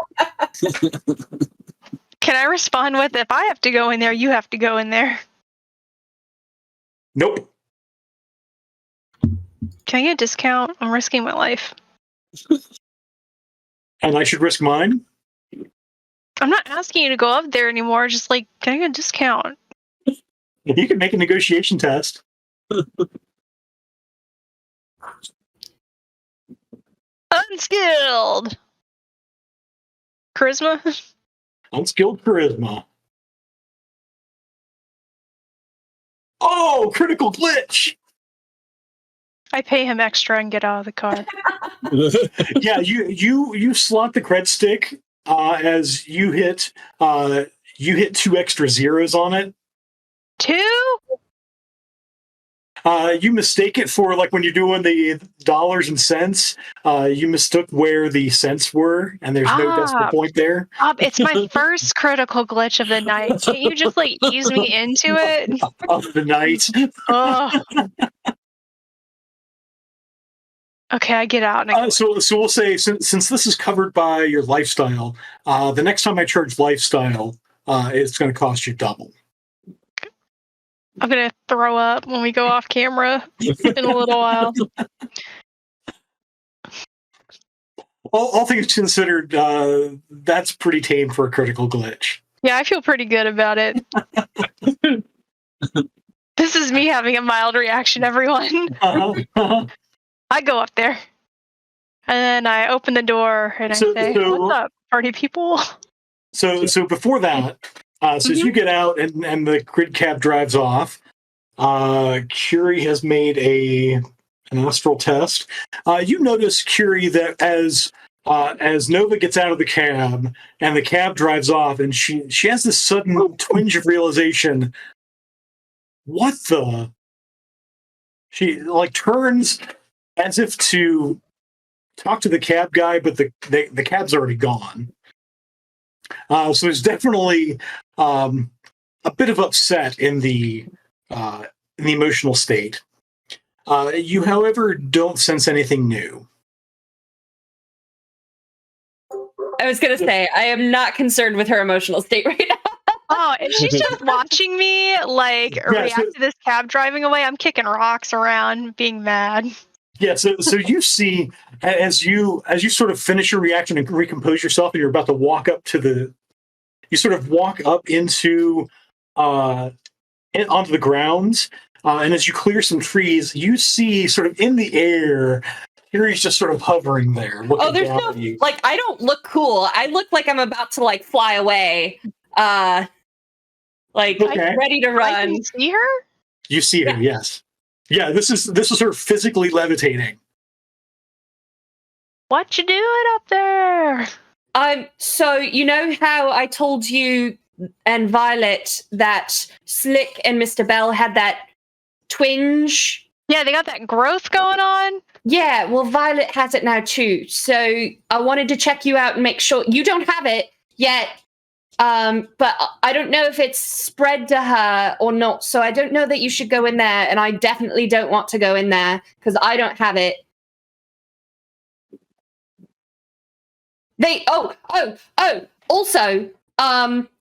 Can I respond with, if I have to go in there, you have to go in there? Nope. Can I get a discount? I'm risking my life. And I should risk mine? I'm not asking you to go up there anymore. Just like, can I get a discount? You can make a negotiation test. Unskilled. Charisma? Unskilled charisma. Oh, critical glitch! I pay him extra and get out of the car. Yeah, you slot the cred stick as you hit 2 extra zeros on it. 2? You mistake it for, like, when you're doing the dollars and cents, you mistook where the cents were, and there's no decimal point there. It's my first critical glitch of the night. Can't you just like ease me into it? Of the night. Oh. Okay, I get out. And I So we'll say, since this is covered by your lifestyle, the next time I charge lifestyle, it's going to cost you double. I'm going to throw up when we go off camera in a little while. All things considered, that's pretty tame for a critical glitch. Yeah, I feel pretty good about it. This is me having a mild reaction, everyone. I go up there. And then I open the door and I say, what's up, party people? So before that, as you get out and the grid cab drives off, Curie has made an astral test. You notice, Curie, that as Nova gets out of the cab and the cab drives off, and she has this sudden twinge of realization. What the? She like turns as if to talk to the cab guy, but the cab's already gone. So there's definitely a bit of upset in the emotional state. You, however, don't sense anything new. I was going to say, I am not concerned with her emotional state right now. Oh, if she's just watching me, like, react to this cab driving away, I'm kicking rocks around, being mad. Yeah, so you see, as you sort of finish your reaction and recompose yourself, and you're about to walk up to you sort of walk up into, onto the grounds, and as you clear some trees, you see sort of in the air, Curie's just sort of hovering there. Oh, there's no, like, I don't look cool. I look like I'm about to, like, fly away. Like, okay. Ready to run. I can see her? You see her, yes. Yeah, this is her physically levitating. What you doing up there? So you know how I told you and Violet that Slick and Mr. Bell had that twinge? Yeah, they got that growth going on. Yeah, well, Violet has it now too. So I wanted to check you out and make sure you don't have it yet. But I don't know if it's spread to her or not. So I don't know that you should go in there, and I definitely don't want to go in there because I don't have it. Also,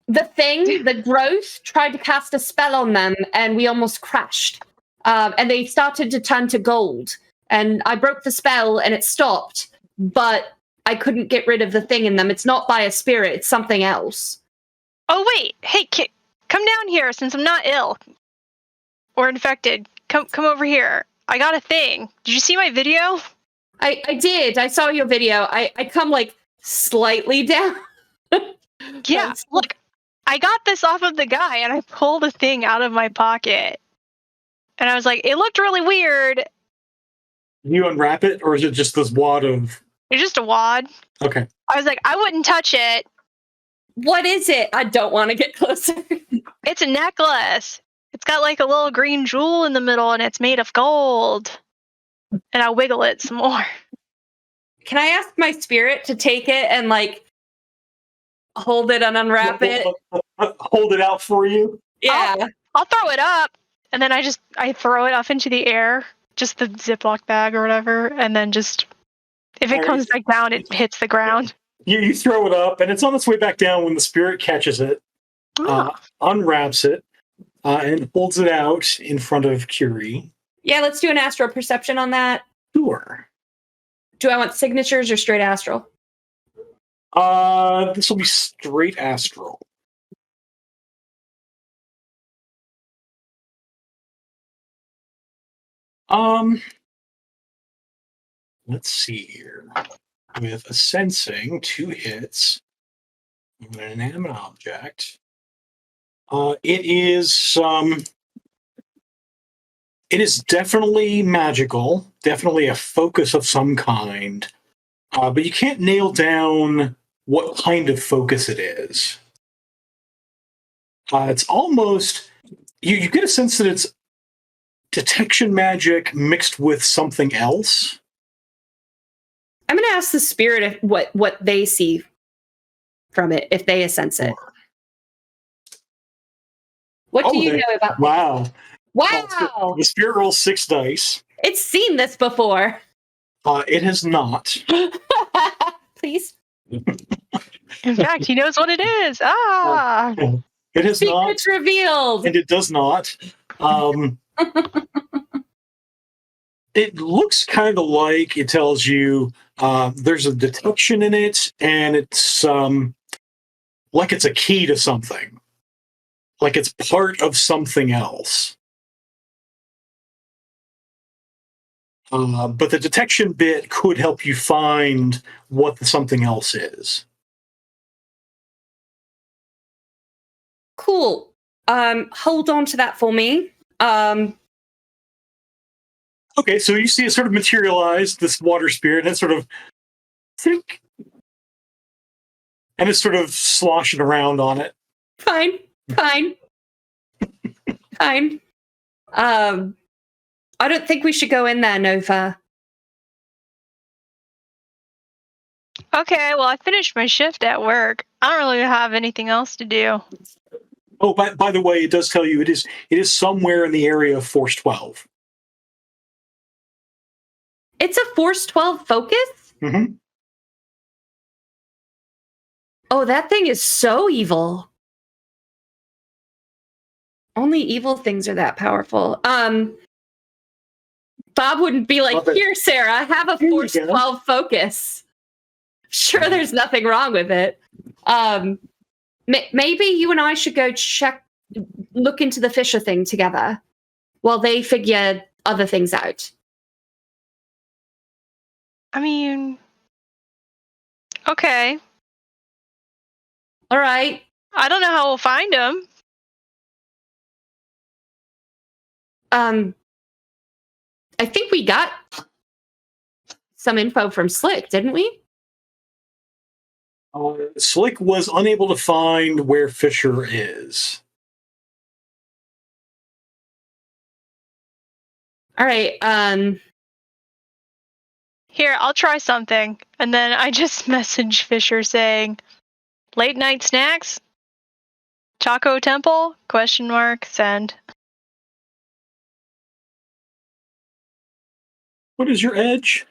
the growth tried to cast a spell on them, and we almost crashed. And they started to turn to gold. And I broke the spell, and it stopped. But I couldn't get rid of the thing in them. It's not by a spirit; it's something else. Oh wait, hey, come down here since I'm not ill or infected. Come over here. I got a thing. Did you see my video? I did. I saw your video. I come like slightly down. Yeah, look, I got this off of the guy, and I pulled a thing out of my pocket, and I was like, it looked really weird. You unwrap it, or is it just this wad of? It's just a wad. Okay. I was like, I wouldn't touch it. What is it? I don't want to get closer. It's a necklace. It's got like a little green jewel in the middle, and it's made of gold. And I wiggle it some more. Can I ask my spirit to take it and like hold it and unwrap it? Hold it out for you? Yeah. I'll throw it up, and then I throw it up into the air, just the Ziploc bag or whatever, and then just if it comes back down, it hits the ground. You throw it up, and it's on its way back down when the spirit catches it, unwraps it, and holds it out in front of Curie. Yeah, let's do an astral perception on that. Sure. Do I want signatures or straight astral? This will be straight astral. Let's see here. With a sensing, 2 hits, and an inanimate object. It is definitely magical, definitely a focus of some kind, but you can't nail down what kind of focus it is. It's almost you get a sense that it's detection magic mixed with something else. I'm going to ask the spirit if, what they see from it, if they sense it. What do you know about Wow. this? Wow! The spirit rolls 6 dice. It's seen this before. It has not. Please. In fact, he knows what it is. It has not. Secrets revealed. And it does not. It looks kind of like it tells you there's a detection in it, and it's like it's a key to something. Like it's part of something else. But the detection bit could help you find what the something else is. Cool. Hold on to that for me. Okay, so you see it sort of materialize, this water spirit, and it sort of think, and it's sort of sloshing around on it. Fine. I don't think we should go in there, Nova. Okay, well, I finished my shift at work. I don't really have anything else to do. Oh, by the way, it does tell you it is somewhere in the area of Force 12. It's a Force 12 focus? Mm-hmm. Oh, that thing is so evil. Only evil things are that powerful. Bob wouldn't be like, here, Sarah, have a Force 12 focus. Sure, there's nothing wrong with it. Maybe you and I should go look into the Fisher thing together while they figure other things out. I mean, okay. All right. I don't know how we'll find him. I think we got some info from Slick, didn't we? Slick was unable to find where Fisher is. All right. Here, I'll try something. And then I just message Fisher saying, late night snacks? Chaco Temple? ? Send. What is your edge?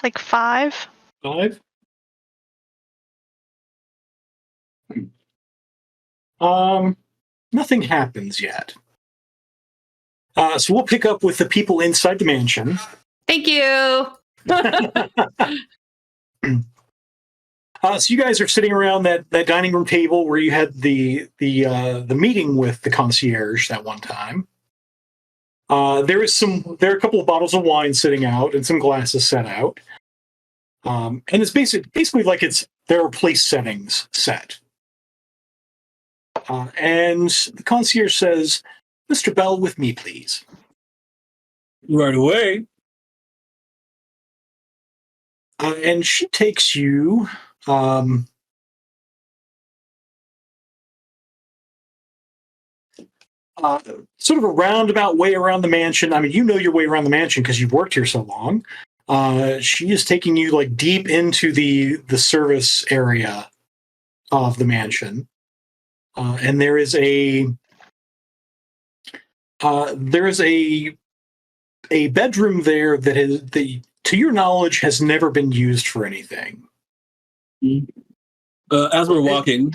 Like 5? 5? Nothing happens yet. So we'll pick up with the people inside the mansion. Thank you. So you guys are sitting around that dining room table where you had the meeting with the concierge that one time. There are a couple of bottles of wine sitting out and some glasses set out. And it's basically like there are place settings set. And the concierge says, "Mr. Bell, with me, please." Right away. And she takes you sort of a roundabout way around the mansion. I mean, you know your way around the mansion because you've worked here so long. She is taking you like deep into the service area of the mansion, and there is a bedroom there that to your knowledge has never been used for anything. As we're walking,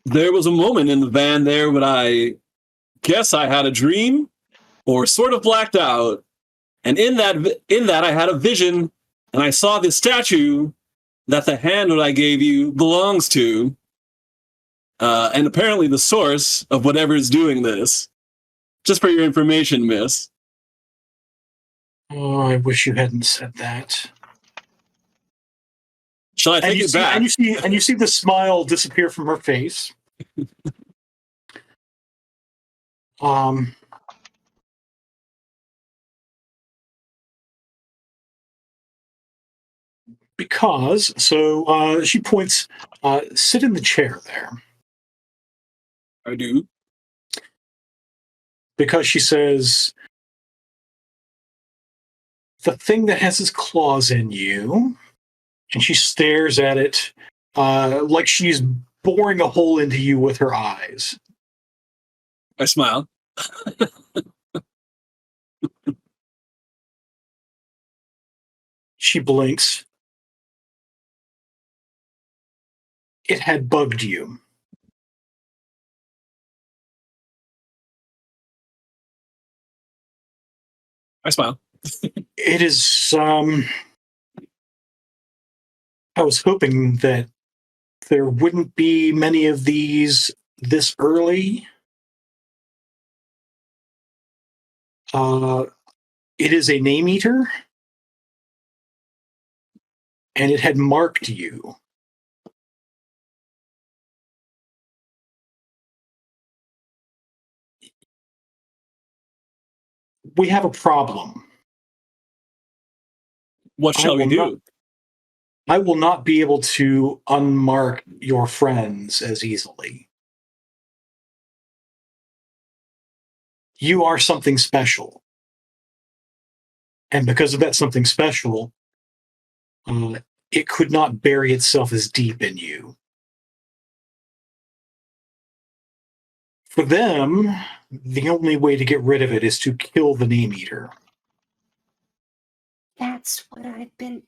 there was a moment in the van there when I guess I had a dream or sort of blacked out. And in that I had a vision, and I saw this statue that the hand that I gave you belongs to, and apparently the source of whatever is doing this. Just for your information, miss. Oh, I wish you hadn't said that. Shall I take it back? And you see the smile disappear from her face. Because she points, sit in the chair there. I do. Because she says, the thing that has its claws in you, and she stares at it like she's boring a hole into you with her eyes. I smile. She blinks. It had bugged you. I smile. It is, I was hoping that there wouldn't be many of these this early. It is a name eater, and it had marked you. We have a problem. What shall we do? I will not be able to unmark your friends as easily. You are something special. And because of that something special, it could not bury itself as deep in you. For them, the only way to get rid of it is to kill the name eater. That's what I've been.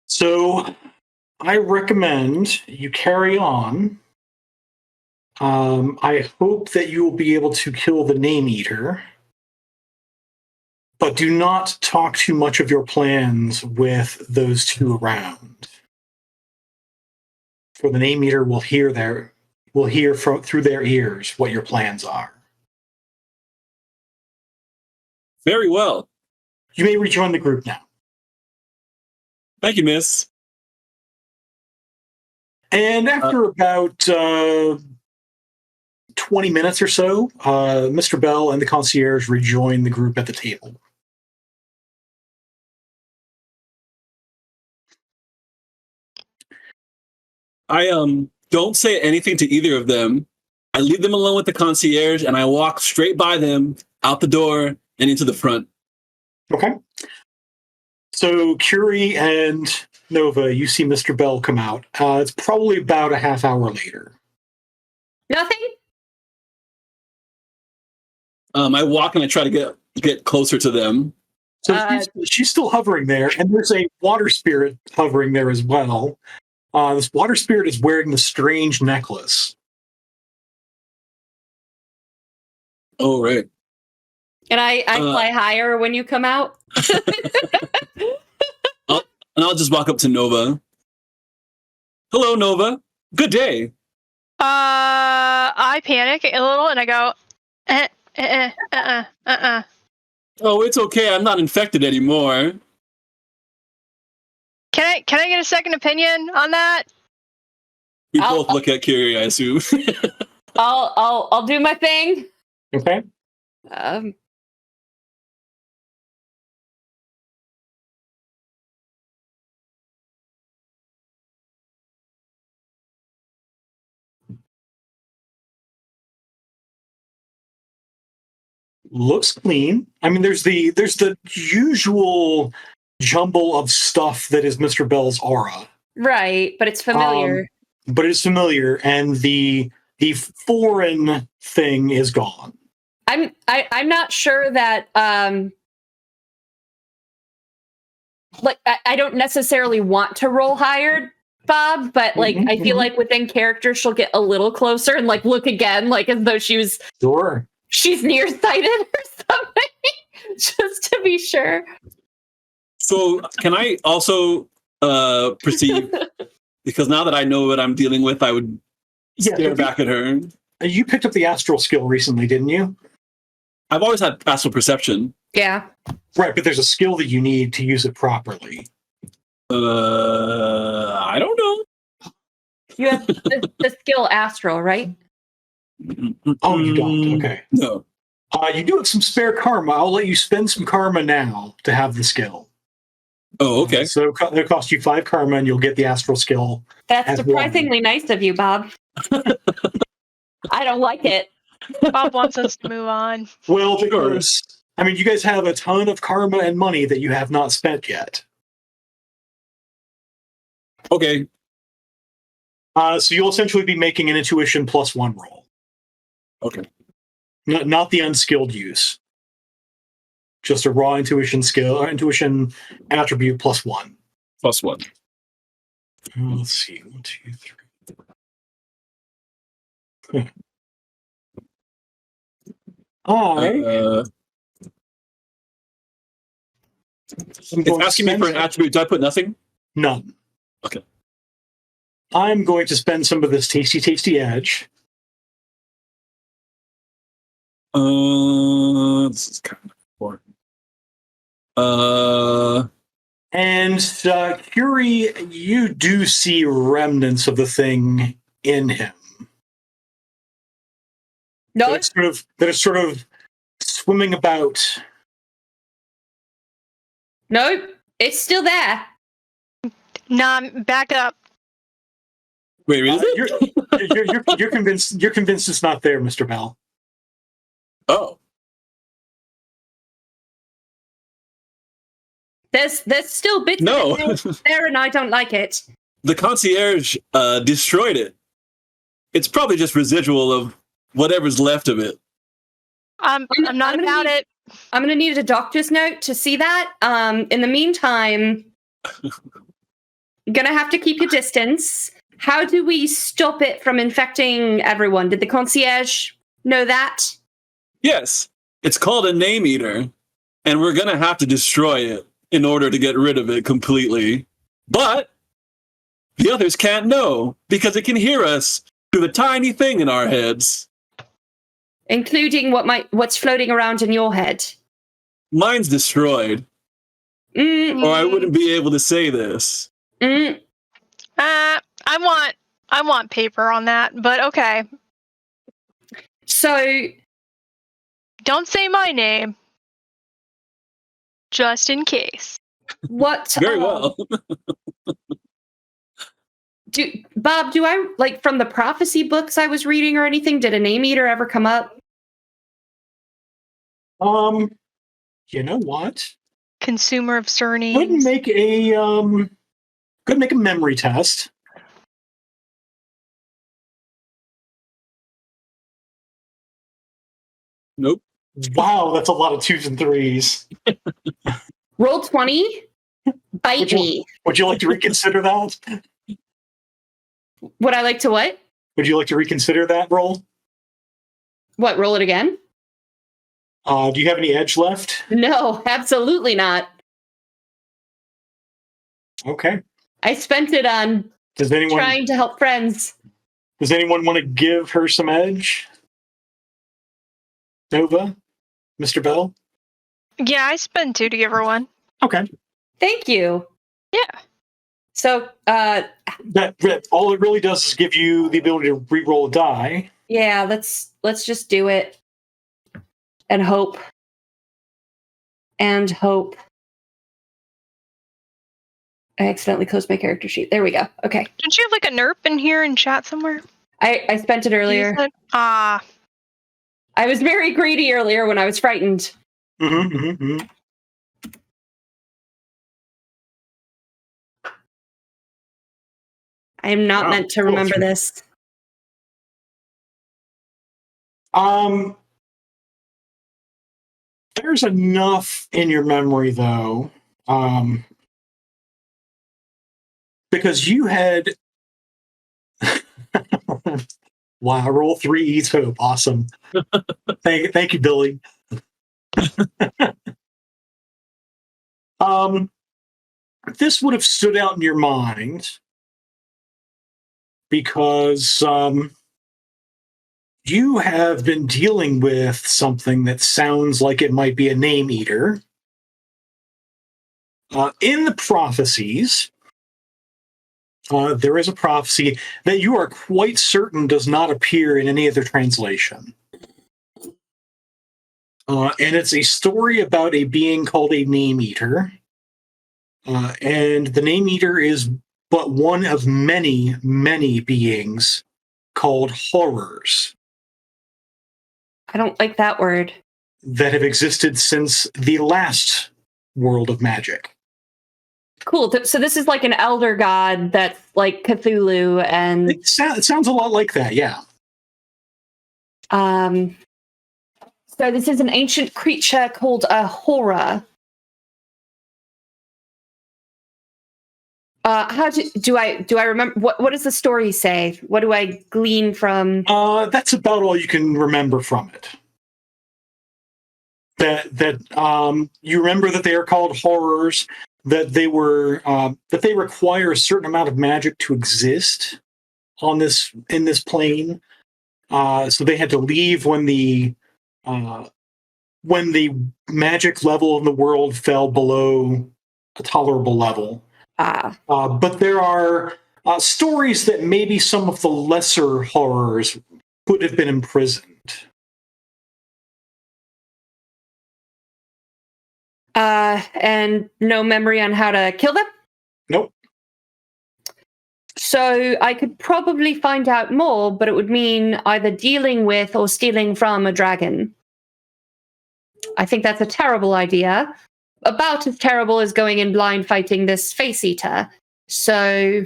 So I recommend you carry on. I hope that you will be able to kill the name eater, but do not talk too much of your plans with those two around. For the name eater will hear through their ears what your plans are. Very well. You may rejoin the group now. Thank you, miss. And after about 20 minutes or so, Mr. Bell and the concierge rejoin the group at the table. I don't say anything to either of them I leave them alone with the concierge, and I walk straight by them, out the door, and into the front. Okay. So Curie and Nova, you see Mr. Bell come out. It's probably about a half hour later. Nothing? I walk and I try to get closer to them. So she's still hovering there, and there's a water spirit hovering there as well. This water spirit is wearing the strange necklace. Oh, right. And I fly higher when you come out. I'll just walk up to Nova. Hello, Nova. Good day. I panic a little and I go, Oh, it's okay. I'm not infected anymore. Can I get a second opinion on that? We both look at Curie, I assume. I'll do my thing. Okay. Looks clean. I mean, there's the usual jumble of stuff that is Mr. Bell's aura. Right, but it's familiar. But it's familiar, and the foreign thing is gone. I'm not sure that like I don't necessarily want to roll higher, Bob, but like I feel like within character she'll get a little closer and like look again, like as though she's nearsighted or something, just to be sure. So can I also perceive, because now that I know what I'm dealing with, I would stare back at her. You picked up the astral skill recently, didn't you? I've always had astral perception. Yeah. Right, but there's a skill that you need to use it properly. I don't know. You have the skill astral, right? Oh, you don't? Okay. No. You do have some spare karma. I'll let you spend some karma now to have the skill. Oh, okay. So it'll cost you 5 karma and you'll get the astral skill. That's surprisingly nice of you, Bob. I don't like it. Bob wants us to move on. Well, because, I mean, you guys have a ton of karma and money that you have not spent yet. Okay. So you'll essentially be making an intuition +1 roll. Okay. Not the unskilled use. Just a raw intuition skill, or intuition attribute +1. +1. Let's see. 1, 2, 3. It's asking me for an attribute. Do I put nothing? None. Okay. I'm going to spend some of this tasty edge. This is kind of important. And Curie, you do see remnants of the thing in him. No, that is sort of swimming about. No, it's still there. Nah, back up. Wait, is it? You're convinced. You're convinced it's not there, Mr. Bell. Oh. There's still bits of it there, and I don't like it. The concierge destroyed it. It's probably just residual of whatever's left of it. I'm not about it. I'm going to need a doctor's note to see that. In the meantime, you're going to have to keep your distance. How do we stop it from infecting everyone? Did the concierge know that? Yes. It's called a name eater, and we're going to have to destroy it in order to get rid of it completely. But the others can't know because it can hear us through the tiny thing in our heads. Including what's floating around in your head. Mine's destroyed. Or I wouldn't be able to say this. I want paper on that, but okay. So don't say my name. Just in case. What? Very well. Bob, do I, like, from the prophecy books I was reading or anything, did a name eater ever come up? You know what? Consumer of Go ahead surnames. and make a memory test. Nope. Wow, that's a lot of 2s and 3s. Roll 20. Bite Would you- me. Would you like to reconsider that? Would I like to what? Would you like to reconsider that roll? What, roll it again? Do you have any edge left? No, absolutely not. Okay. I spent it on Does anyone trying to help friends. want to give her some edge? Nova? Mr. Bell? Yeah, I spend 2 to give her 1. Okay. Thank you. Yeah. So, That all it really does is give you the ability to re-roll a die. yeah, let's just do it. And hope. And hope. I accidentally closed my character sheet. There we go. Okay. Didn't you have like a NERP in here in chat somewhere? I spent it earlier. Use it? Ah, I was very greedy earlier when I was frightened. Mm-hmm. I am not Wow, meant to cool. remember this. There's enough in your memory though, because you had. Wow, roll 3 eats hope. Awesome. Thank you, Billy. This would have stood out in your mind because you have been dealing with something that sounds like it might be a name eater. In the prophecies, there is a prophecy that you are quite certain does not appear in any other translation. And it's a story about a being called a name eater. And the name eater is but one of many, many beings called horrors I don't like that word. that have existed since the last world of magic. Cool. So this is like an elder god that's like Cthulhu and It sounds a lot like that, yeah. so this is an ancient creature called a horror. How do I remember what does the story say? What do I glean from? That's about all you can remember from it. That you remember that they are called horrors, that they were that they require a certain amount of magic to exist in this plane. So they had to leave when the magic level in the world fell below a tolerable level. But there are stories that maybe some of the lesser horrors could have been imprisoned. And no memory on how to kill them? Nope. So I could probably find out more, but it would mean either dealing with or stealing from a dragon. I think that's a terrible idea. About as terrible as going in blind fighting this face eater. So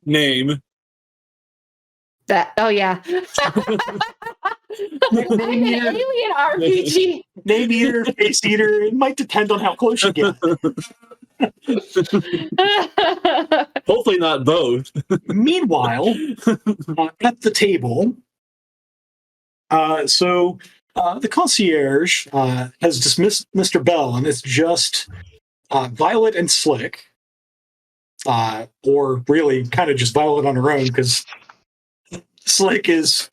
Name. that, oh yeah. I'm an alien RPG. Name eater, face eater, it might depend on how close you get. Hopefully not both. Meanwhile, at the table, the concierge has dismissed Mr. Bell, and it's just Violet and Slick, or really kind of just Violet on her own, because Slick is...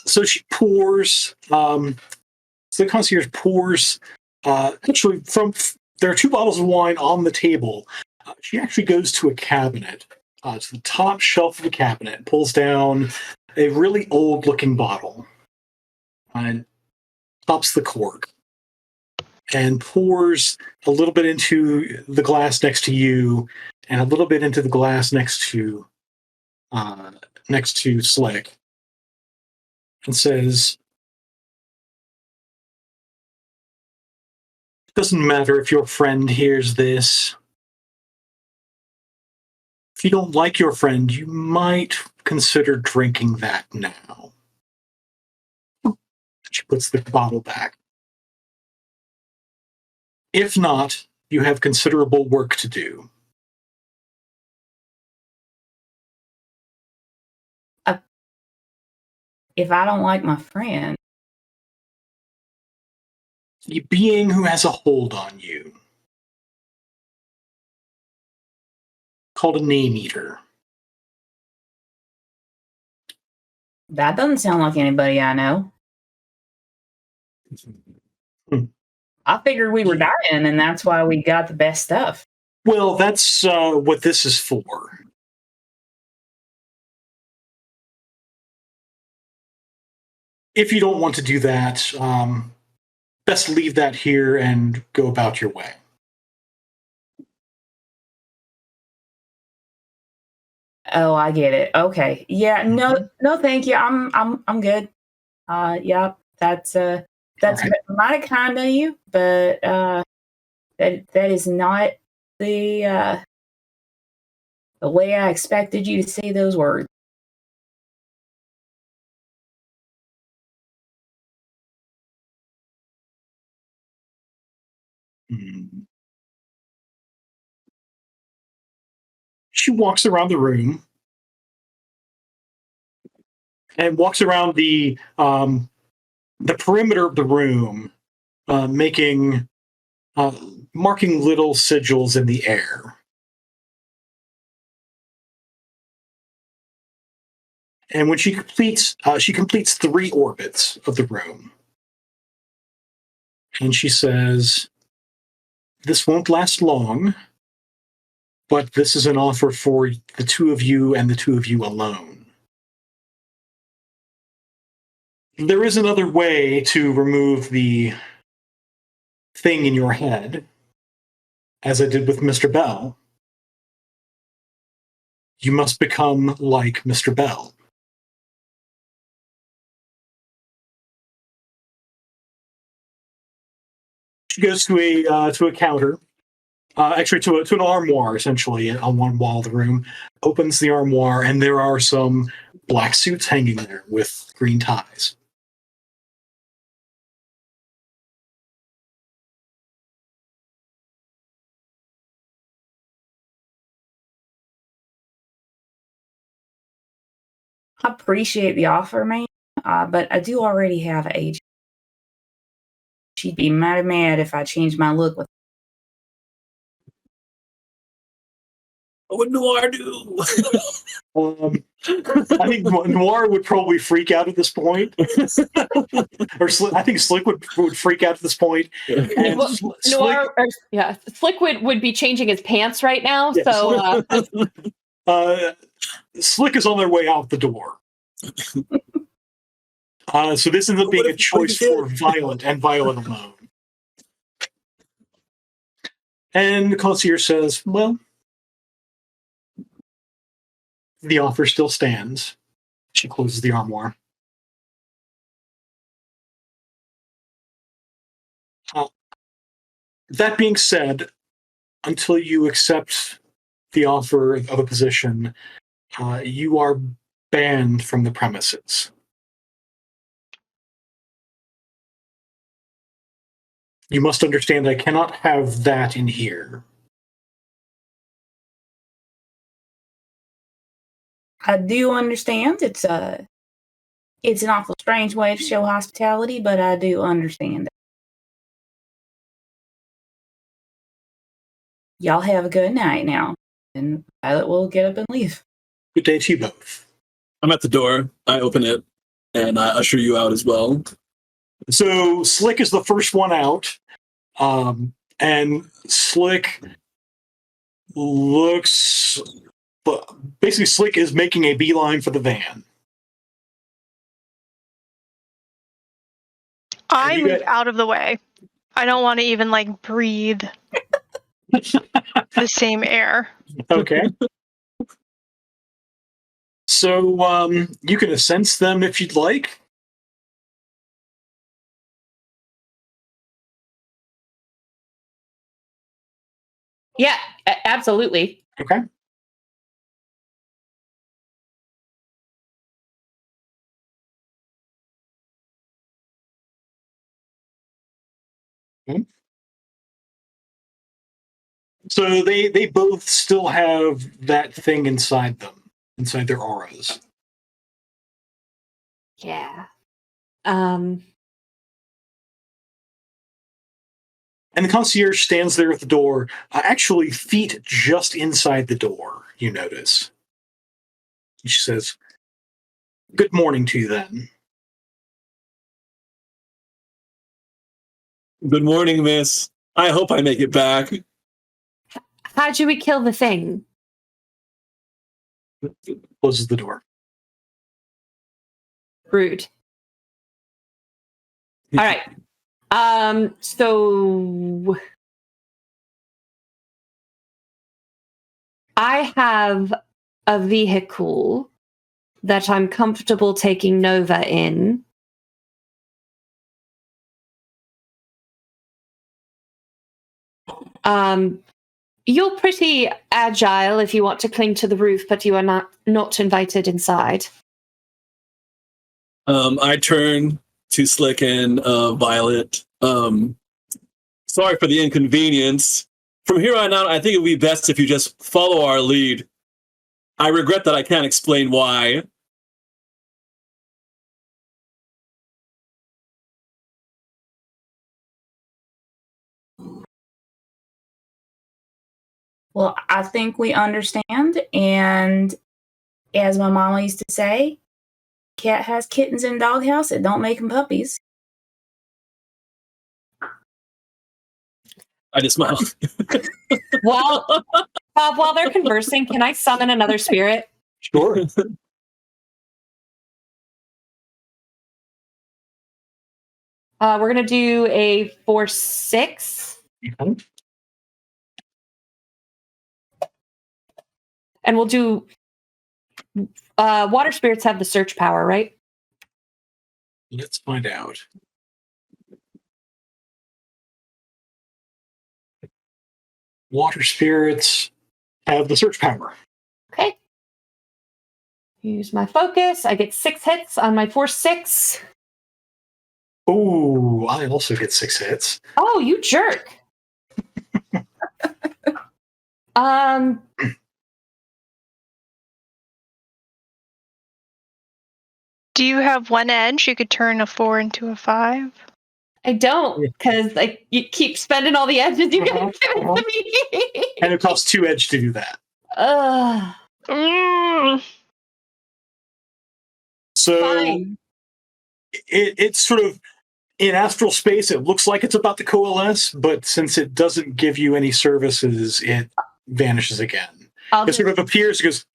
so she pours... so the concierge pours... actually, there are 2 bottles of wine on the table. She actually goes to a cabinet, to the top shelf of the cabinet, pulls down a really old-looking bottle, and pops the cork. and pours a little bit into the glass next to you, and a little bit into the glass next to Slick, and says, "It doesn't matter if your friend hears this. If you don't like your friend, you might consider drinking that now." She puts the bottle back. "If not, you have considerable work to do." If I don't like my friend, The being who has a hold on you, called a name eater. that doesn't sound like anybody I know. I figured we were dying, and that's why we got the best stuff. Well, that's what this is for. If you don't want to do that, best leave that here and go about your way. Oh, I get it. Okay. Yeah. No, thank you. I'm good. Yeah. That's All right. mighty kind of you, but that is not the way I expected you to say those words. Hmm. She walks around the room and walks around the perimeter of the room, making marking little sigils in the air. And when she completes 3 orbits of the room. And she says, "This won't last long, but this is an offer for the 2 of you and the 2 of you alone. There is another way to remove the thing in your head, as I did with Mr. Bell. You must become like Mr. Bell." She goes to a counter, actually to an armoire, essentially on one wall of the room. Opens the armoire, and there are some black suits hanging there with green ties. I appreciate the offer, man, but I do already have an agent. She'd be mighty mad if I changed my look with. What do I do? I think Noir would probably freak out at this point, I think Slick would freak out at this point. And Well, Slick, Noir, Slick would be changing his pants right now. Yeah, So Slick is on their way out the door. So this ends up being a choice for violent alone. And the concierge says, "Well, the offer still stands." She closes the armoire. That being said, until you accept the offer of a position, you are banned from the premises. You must understand I cannot have that in here. I do understand it's an awful strange way to show hospitality, but I do understand it. Y'all have a good night now, and Violet will get up and leave. Good day to you both. I'm at the door. I open it, and I usher you out as well. So Slick is the first one out, and Slick looks. Basically, Slick is making a beeline for the van. I move out of the way. I don't want to even like breathe the same air. Okay. So you can sense them if you'd like. Yeah, absolutely. Okay. Okay. So they both still have that thing inside them, inside their auras. Yeah. And the concierge stands there at the door, actually feet just inside the door, you notice. She says, "Good morning to you then." Good morning, miss. I hope I make it back. How do we kill the thing? Closes the door. Rude. All right. So I have a vehicle that I'm comfortable taking Nova in. You're pretty agile if you want to cling to the roof, but you are not invited inside. I turn to Slick and Violet. Sorry for the inconvenience. From here on out, I think it would be best if you just follow our lead. I regret that I can't explain why. Well, I think we understand. And as my mama used to say, cat has kittens in doghouse. It don't make them puppies. I just smile. Well, Bob, while they're conversing, can I summon another spirit? Sure. We're going to do a 4-6. Okay. And we'll do... water spirits have the search power, right? Let's find out. Water spirits have the search power. Okay. Use my focus. I get 6 hits on my 4-6. Oh, I also get 6 hits. Oh, you jerk. Do you have one edge? You could turn a 4 into a 5. I don't, because you keep spending all the edges you can give it to me. And it costs 2 edge to do that. So Fine. it's sort of in astral space. It looks like it's about to coalesce, but since it doesn't give you any services, it vanishes again. It sort of appears, goes.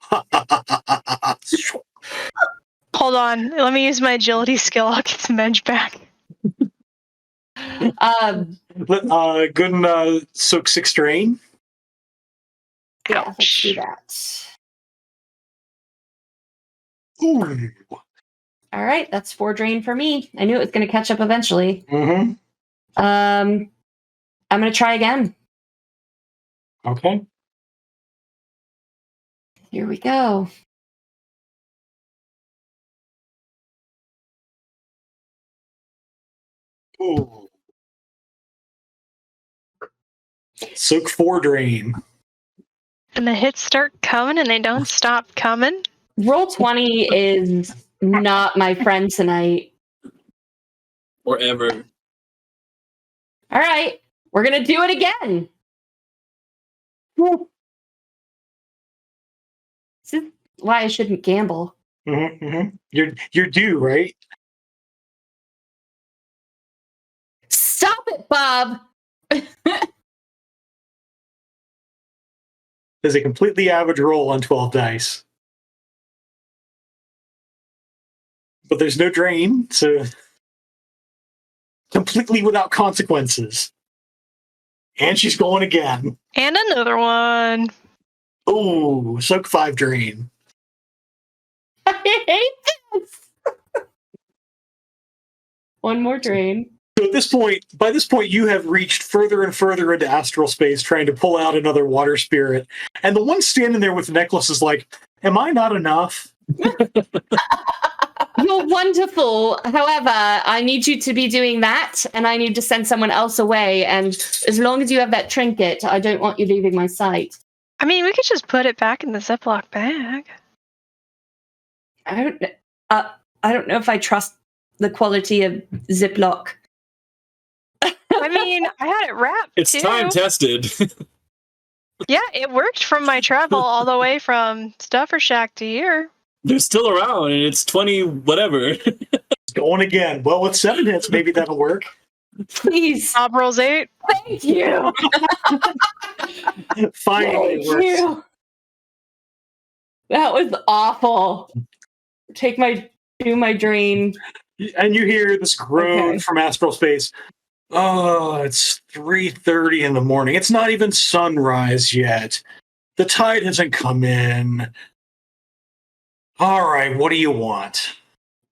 Hold on. Let me use my agility skill. I'll get some edge back. Good and soak 6 drain. Yeah, let's do that. Ooh. All right, that's 4 drain for me. I knew it was going to catch up eventually. Mm-hmm. I'm going to try again. Okay. Here we go. Ooh. Soak 4 drain. And the hits start coming and they don't stop coming. Roll 20 is not my friend tonight. Or ever. All right, we're going to do it again. This is why I shouldn't gamble. Mm-hmm, mm-hmm. You're due, right? Stop it, Bob. There's a completely average roll on 12 dice. But there's no drain, so completely without consequences. And she's going again. And another one. Ooh, soak 5 drain. I hate this. One more drain. So by this point, you have reached further and further into astral space trying to pull out another water spirit. And the one standing there with the necklace is like, am I not enough? You're wonderful. However, I need you to be doing that, and I need to send someone else away. And as long as you have that trinket, I don't want you leaving my sight. I mean, we could just put it back in the Ziploc bag. I don't know if I trust the quality of Ziploc. I mean, I had it wrapped. It's too. time tested. Yeah, it worked from my travel all the way from Stuffer Shack to here. They're still around, and it's 20 whatever. It's going again. Well, with 7 hits, maybe that'll work. Please. Top rolls 8. Thank you. Finally, it Thank works. you. That was awful. Do my drain. And you hear this groan Okay. from astral space. Oh, it's 3:30 in the morning. It's not even sunrise yet. The tide hasn't come in. All right, what do you want?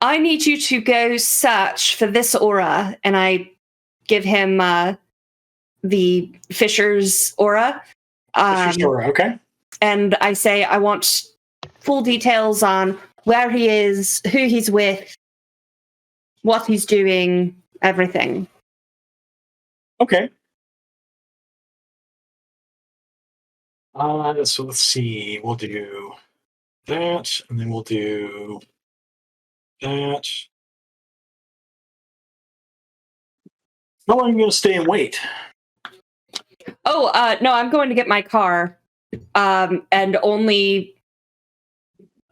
I need you to go search for this aura, and I give him the Fisher's aura. Fisher's aura, okay? And I say I want full details on where he is, who he's with, what he's doing, everything. Okay. So let's see. We'll do that, and then we'll do that. How long are you going to stay and wait? Oh, no, I'm going to get my car. And only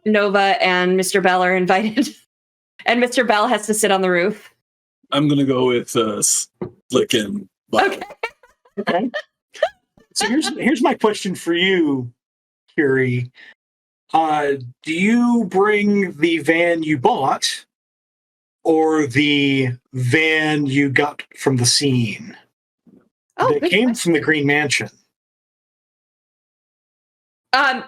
Nova and Mr. Bell are invited. And Mr. Bell has to sit on the roof. I'm going to go with Slick and Bob. Okay. Okay. So here's my question for you, Curie. Do you bring the van you bought or the van you got from the scene? Oh, That good came question. from the Green Mansion. The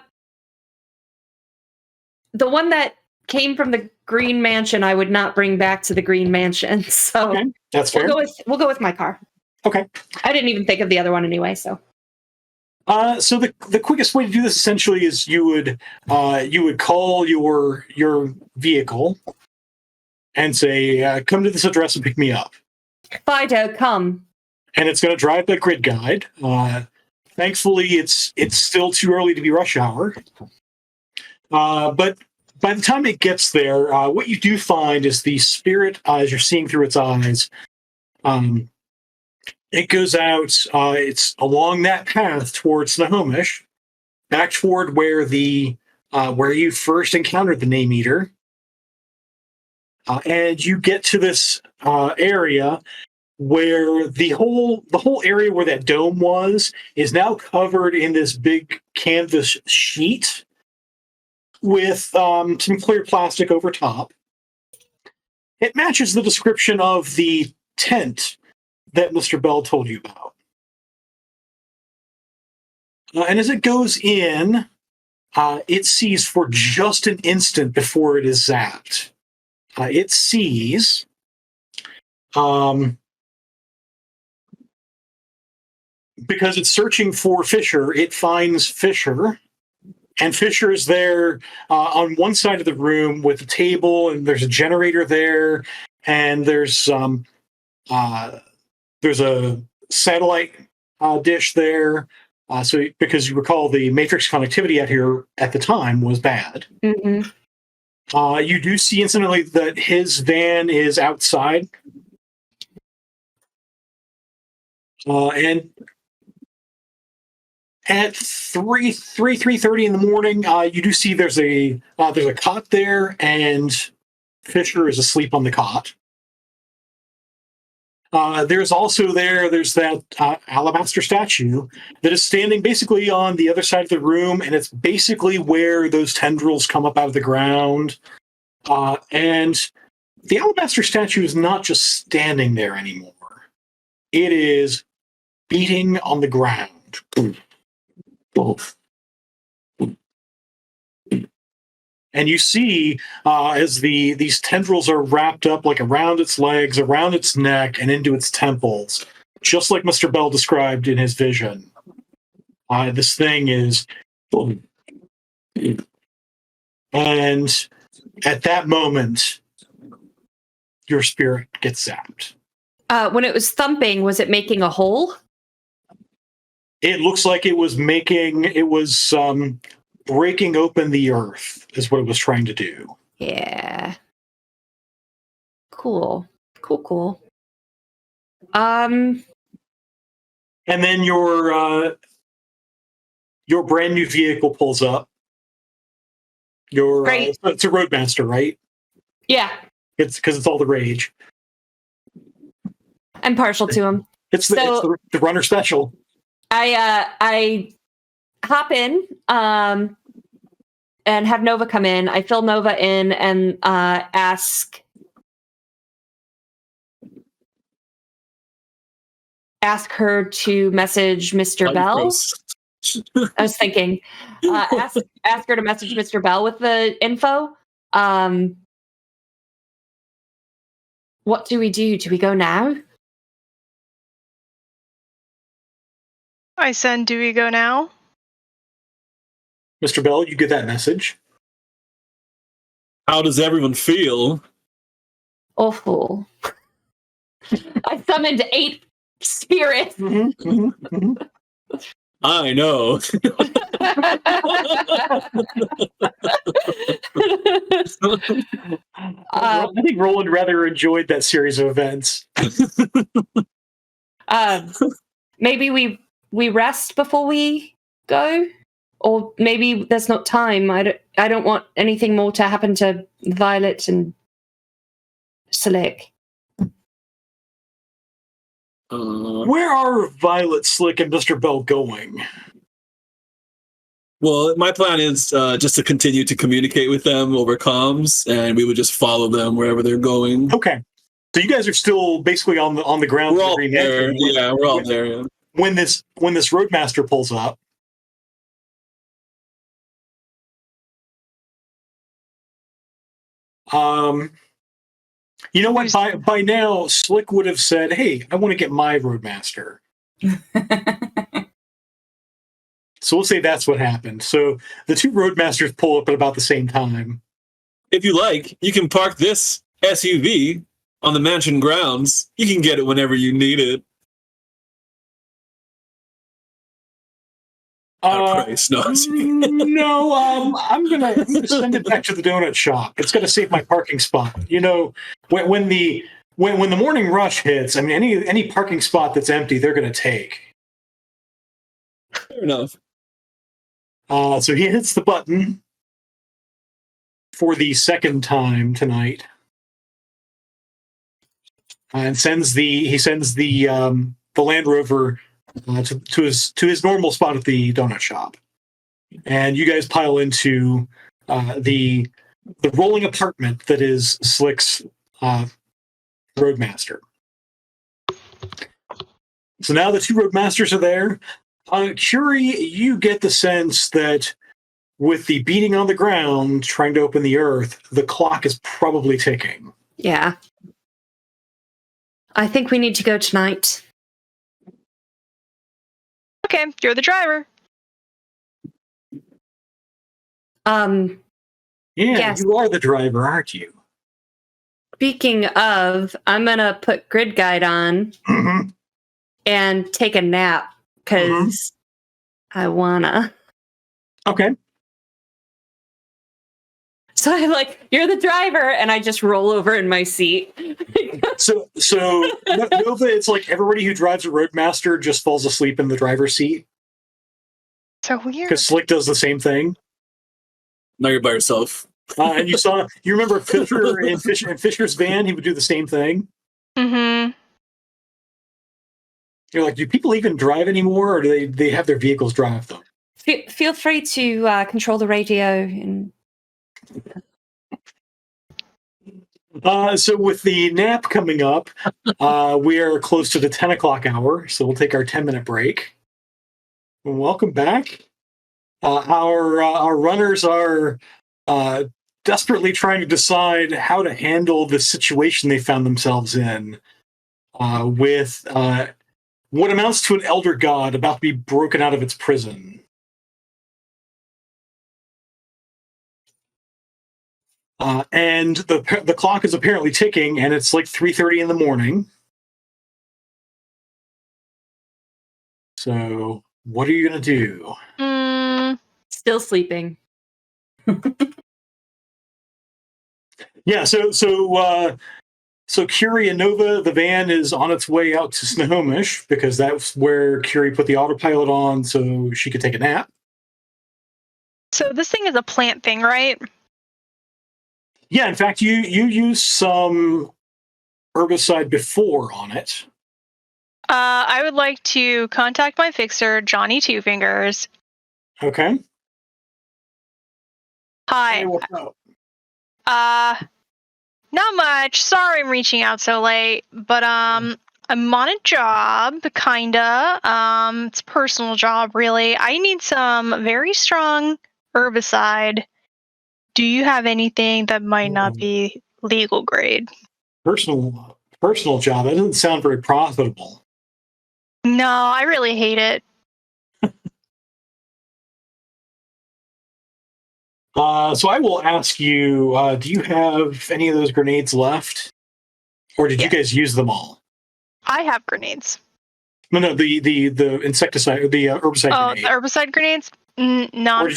one that came from the Green Mansion, I would not bring back to the Green Mansion. So Okay, that's fair. we'll go with my car. Okay. I didn't even think of the other one anyway. So So the quickest way to do this essentially is you would call your vehicle and say, "Come to this address and pick me up." Fido, come. And it's going to drive the grid guide. Thankfully, it's still too early to be rush hour. But by the time it gets there, what you do find is the spirit, as you're seeing through its eyes, it goes out. It's along that path towards Nahomish, back toward where where you first encountered the Name Eater, and you get to this area where the whole area where that dome was is now covered in this big canvas sheet with some clear plastic over top. It matches the description of the tent that Mr. Bell told you about. And as it goes in, it sees for just an instant before it is zapped. It sees because it's searching for Fisher, it finds Fisher. And Fisher is there on one side of the room with a table, and there's a generator there, and there's a satellite dish there. So, because you recall the matrix connectivity out here at the time was bad. Mm-hmm. You do see incidentally that his van is outside, and at 3:30 in the morning, you do see there's a cot there, and Fisher is asleep on the cot. There's that alabaster statue that is standing basically on the other side of the room, and it's basically where those tendrils come up out of the ground. And the alabaster statue is not just standing there anymore. it is beating on the ground. And you see as these tendrils are wrapped up like around its legs, around its neck, and into its temples, just like Mr. Bell described in his vision. This thing is... And at that moment, your spirit gets zapped. When it was thumping, was it making a hole? It looks like it was breaking open the earth, is what it was trying to do. Yeah. Cool. And then your brand new vehicle pulls up. Great. It's a Roadmaster, right? Yeah. It's because it's all the rage. I'm partial to him. It's the runner special. I hop in and have Nova come in. I fill Nova in and ask her to message Mr. Bell. I was thinking, ask her to message Mr. Bell with the info. What do we do? Do we go now? I send, do we go now? Mr. Bell, you get that message. How does everyone feel? Awful. I summoned 8 spirits. I know. I think Roland rather enjoyed that series of events. Maybe we rest before we go, or maybe there's not time. I don't want anything more to happen to Violet and Slick. Where are Violet, Slick, and Mr. Bell going? Well, my plan is just to continue to communicate with them over comms, and we would just follow them wherever they're going. Okay, so you guys are still basically on the ground. We're all there. Yeah, we're all there. Yeah. When this Roadmaster pulls up, you know what? By now, Slick would have said, "Hey, I want to get my Roadmaster." So we'll say that's what happened. So the 2 Roadmasters pull up at about the same time. If you like, you can park this SUV on the mansion grounds. You can get it whenever you need it. Price. No, I'm gonna send it back to the donut shop. It's gonna save my parking spot. You know, when the morning rush hits, I mean, any parking spot that's empty, they're gonna take. Fair enough. So he hits the button for the second time tonight, and sends the Land Rover to his normal spot at the donut shop, and you guys pile into the rolling apartment that is Slick's Roadmaster. So now the 2 Roadmasters are there. Curie, you get the sense that with the beating on the ground, trying to open the earth, the clock is probably ticking. Yeah. I think we need to go tonight. Okay, you're the driver. Yeah, yes. You are the driver, aren't you? Speaking of, I'm gonna put Grid Guide on and take a nap because I wanna. Okay. So I'm like, "You're the driver," and I just roll over in my seat. So Nova, it's like everybody who drives a Roadmaster just falls asleep in the driver's seat. So weird. Because Slick does the same thing. Now you're by yourself. And you remember Fisher in Fisher's van, he would do the same thing. Mm-hmm. You're like, do people even drive anymore, or do they have their vehicles drive them? Feel free to control the radio. And So with the nap coming up, we are close to the 10 o'clock hour, so we'll take our 10-minute break. And welcome back. Our runners are desperately trying to decide how to handle the situation they found themselves in, with what amounts to an elder god about to be broken out of its prison. And the clock is apparently ticking, and it's like 3:30 in the morning. So, what are you gonna do? Still sleeping. Yeah. So Curie and Nova, the van is on its way out to Snohomish because that's where Curie put the autopilot on so she could take a nap. So this thing is a plant thing, right? Yeah. In fact, you used some herbicide before on it. I would like to contact my fixer, Johnny Two Fingers. Okay. Hi. Hey, what's up? Not much. Sorry I'm reaching out so late, but I'm on a job, kinda. It's a personal job, really. I need some very strong herbicide. Do you have anything that might not be legal grade? Personal job. That doesn't sound very profitable. No, I really hate it. So I will ask you, do you have any of those grenades left? Or did you guys use them all? I have grenades. No, the insecticide, the herbicide grenade. The herbicide grenades? No, Or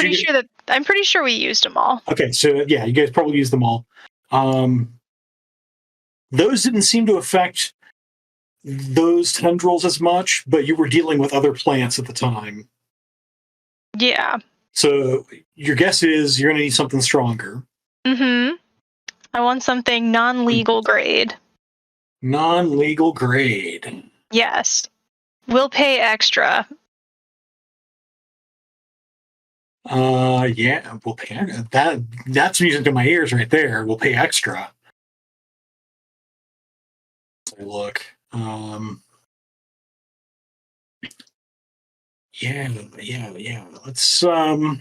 I'm pretty sure we used them all. Okay, so yeah, you guys probably used them all. Those didn't seem to affect those tendrils as much, but you were dealing with other plants at the time. Yeah. So your guess is you're going to need something stronger. Mm-hmm. I want something non-legal grade. Non-legal grade. Yes. We'll pay extra. Yeah, we'll pay that. That's music to my ears right there. We'll pay extra. Look. Yeah. Let's I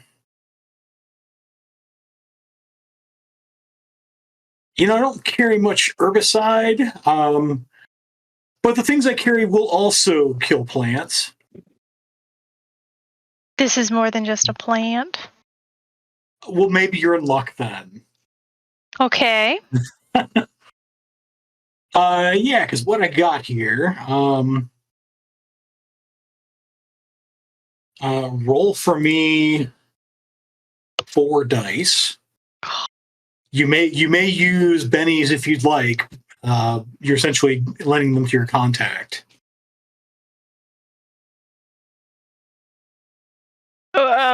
don't carry much herbicide. But the things I carry will also kill plants. This is more than just a plant. Well, maybe you're in luck then. Okay. Yeah, because what I got here, roll for me 4 dice. You may use bennies if you'd like. You're essentially lending them to your contact.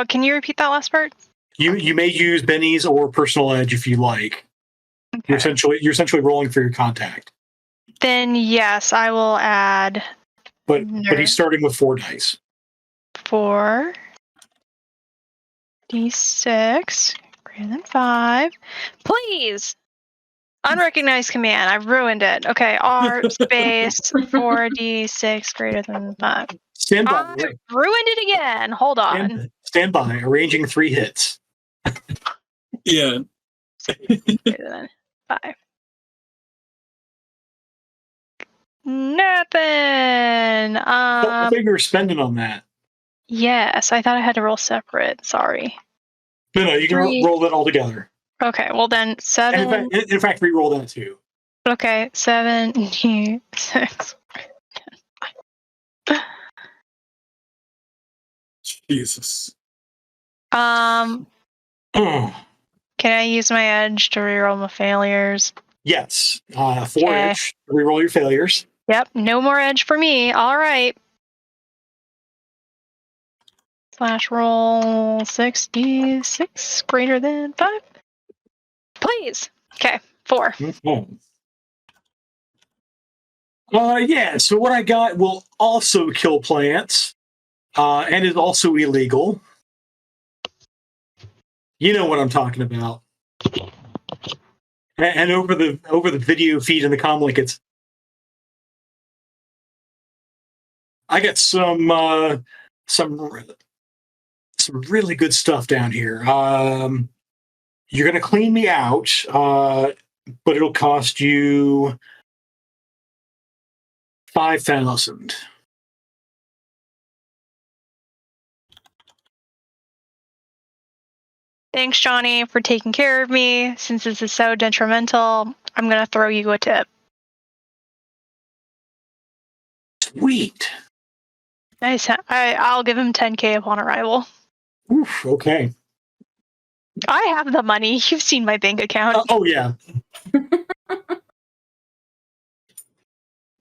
Can you repeat that last part? You may use bennies or personal edge if you like. Okay. You're essentially rolling for your contact. Then yes, I will add. But he's starting with 4 dice. 4 d6 greater than 5. Please. Unrecognized command. I've ruined it. Okay, R space 4d6 greater than 5. Stand by. I ruined it again. Hold on. Stand by. Arranging 3 hits. Yeah. Greater than 5. Nothing. I think you were spending on that. Yes, I thought I had to roll separate. Sorry. No, you can roll that all together. Okay, well then 7. And in fact, re-roll that too. Okay, 7 d6. Jesus. Can I use my edge to reroll my failures? Yes. 4 edge. Reroll your failures. Yep, no more edge for me. All right. /roll 6d6 greater than 5. Please. Okay, 4. Yeah, so what I got will also kill plants, and is also illegal. You know what I'm talking about. And over the video feed in the comlink, it's I got some really good stuff down here. You're gonna clean me out, but it'll cost you 5,000. Thanks, Johnny, for taking care of me. Since this is so detrimental, I'm gonna throw you a tip. Sweet. Nice. I'll give him 10K upon arrival. Oof, okay. I have the money. You've seen my bank account. Oh yeah.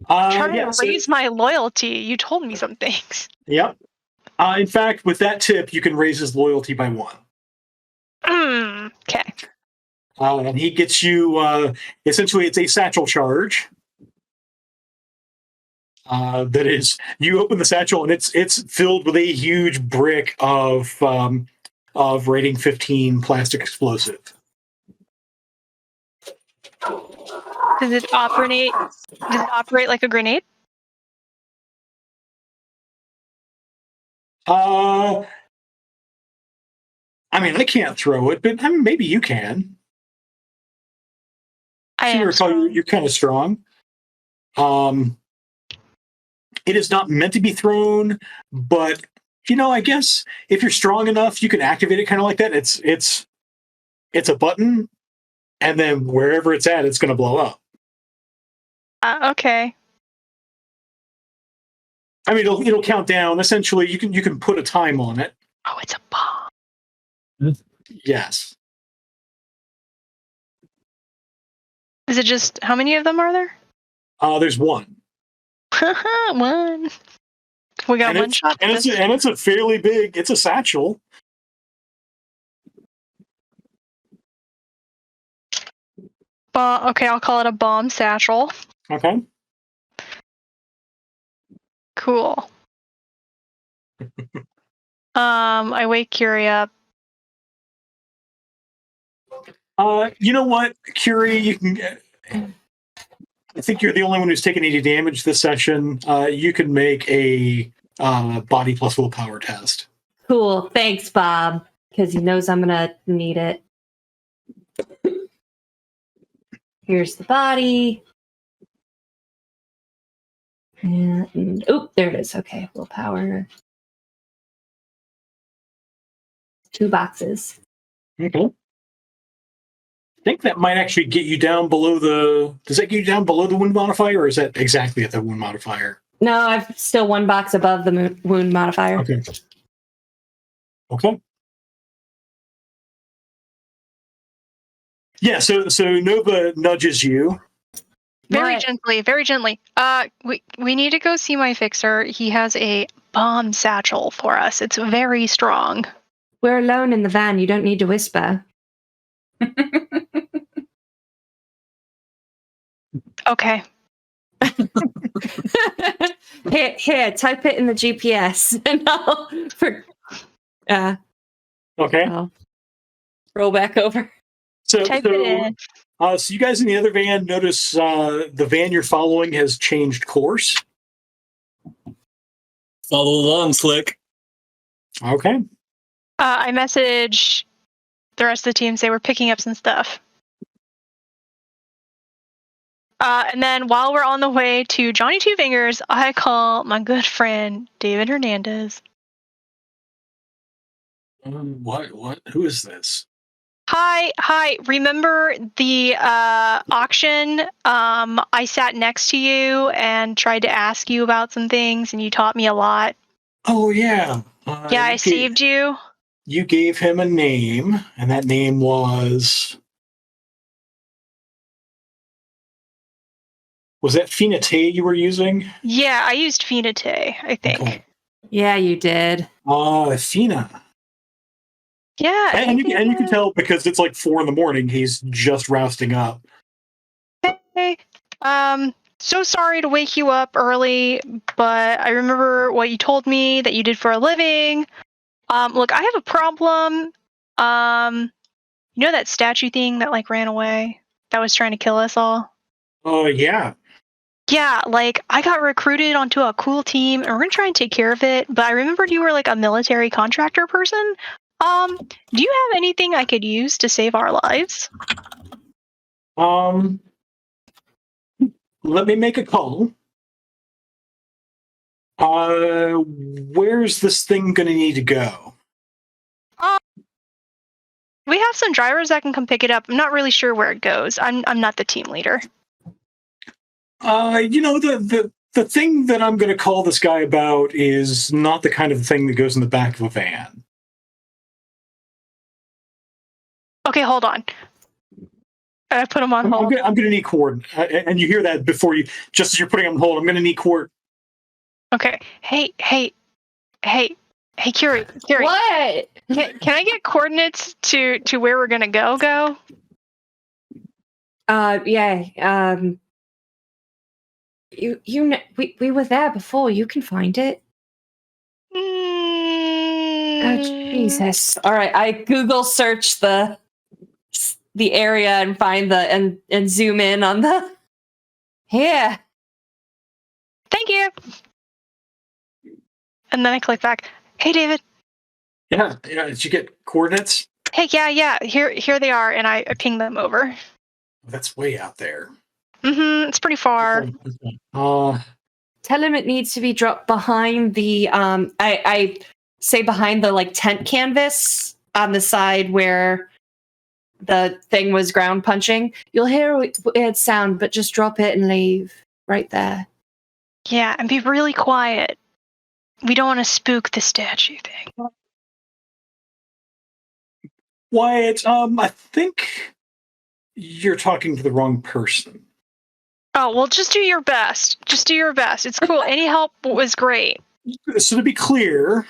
Trying Yeah, to so- raise my loyalty. You told me some things. Yep. In fact, with that tip, you can raise his loyalty by 1. Okay. And he gets you, essentially, it's a satchel charge. That is, you open the satchel and it's filled with a huge brick of rating 15 plastic explosive. Does it operate like a grenade? I mean, I can't throw it, but I mean, maybe you can. I So you am recall strong. you're kind of strong. It is not meant to be thrown, but I guess if you're strong enough, you can activate it kind of like that. It's a button, and then wherever it's at, it's going to blow up. Okay. I mean, it'll count down. Essentially, you can put a time on it. Oh, it's a bomb. Yes. Is it just how many of them are there? There's 1. One. We got And one it's, shot. and it's a fairly big. It's a satchel. Okay, I'll call it a bomb satchel. Okay. Cool. I wake Curie up. You know what, Curie? You can. I think you're the only one who's taken any damage this session. You can make a body plus willpower test. Cool. Thanks, Bob, because he knows I'm gonna need it. Here's the body. And there it is. Okay, willpower. 2 boxes. Okay. I think that might actually get you down below the. Does that get you down below the wound modifier, or is that exactly at the wound modifier? No, I've still 1 box above the wound modifier. Okay. Okay. Yeah. So Nova nudges you. Very What? gently, very gently. We need to go see my fixer. He has a bomb satchel for us. It's very strong. We're alone in the van. You don't need to whisper. Okay. Here, type it in the GPS, and Okay. I'll roll back over. So Type it in. So you guys in the other van notice the van you're following has changed course. Follow along, Slick. Okay. I message the rest of the team, say we're picking up some stuff. And then while we're on the way to Johnny Two Fingers, I call my good friend David Hernandez. What? Who is this? Hi. Remember the auction? I sat next to you and tried to ask you about some things, and you taught me a lot. Oh yeah. Yeah, I saved you. You gave him a name, and that name was. Was that Finneas you were using? Yeah, I used Finite, I think. Okay. Yeah, you did. Fina. Yeah. And you can tell because it's like 4 a.m. He's just rousting up. Hey, so sorry to wake you up early, but I remember what you told me that you did for a living. Look, I have a problem. You know that statue thing that ran away? that was trying to kill us all? Oh, yeah. Yeah, like I got recruited onto a cool team and we're gonna try and take care of it, but I remembered you were like a military contractor person. Do you have anything I could use to save our lives? Let me make a call. Where's this thing gonna need to go? We have some drivers that can come pick it up. I'm not really sure where it goes. I'm not the team leader. The thing that I'm gonna call this guy about is not the kind of thing that goes in the back of a van. Okay, hold on. I put him on hold. I'm gonna need coordinates, and you hear that before you. Just as you're putting him on hold, I'm gonna need coordinates. Okay. Hey, Curie. What? Can I get coordinates to where we're gonna go? Yeah. We were there before. You can find it. Oh Jesus! All right, I Google search the area and find and zoom in on the. Here. Thank you. And then I click back. Hey, David. Yeah. Did you get coordinates? Hey, yeah. Here they are, and I ping them over. That's way out there. It's pretty far. Tell him it needs to be dropped behind the I say behind the like tent canvas on the side where the thing was ground punching. You'll hear weird sound, but just drop it and leave right there. Yeah, and be really quiet. We don't want to spook the statue thing. Wyatt, I think you're talking to the wrong person. Oh, well, just do your best. Just do your best. It's cool. Any help was great. So to be clear,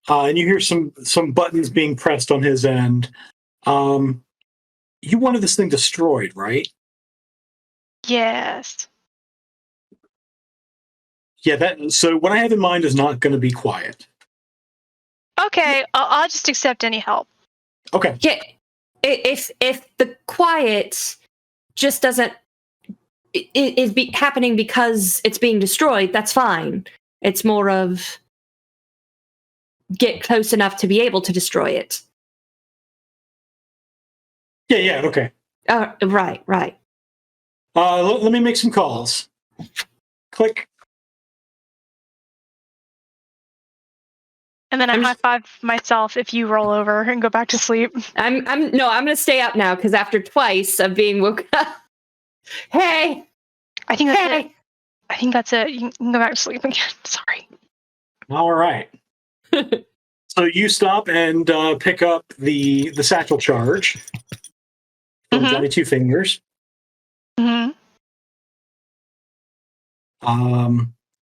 and you hear some buttons being pressed on his end. You wanted this thing destroyed, right? Yes. Yeah. So what I have in mind is not going to be quiet. Okay, I'll just accept any help. Okay. Yeah. If the quiet just doesn't is happening because it's being destroyed, that's fine. It's more of get close enough to be able to destroy it. Yeah. Okay. Right. Let me make some calls. Click. And then I high five myself if you roll over and go back to sleep. I'm gonna stay up now because after twice of being woken up. Hey. I think that's it. I think that's it. You can go back to sleep again. Sorry. All right. So you stop and pick up the satchel charge from Johnny Two Fingers. Mm-hmm.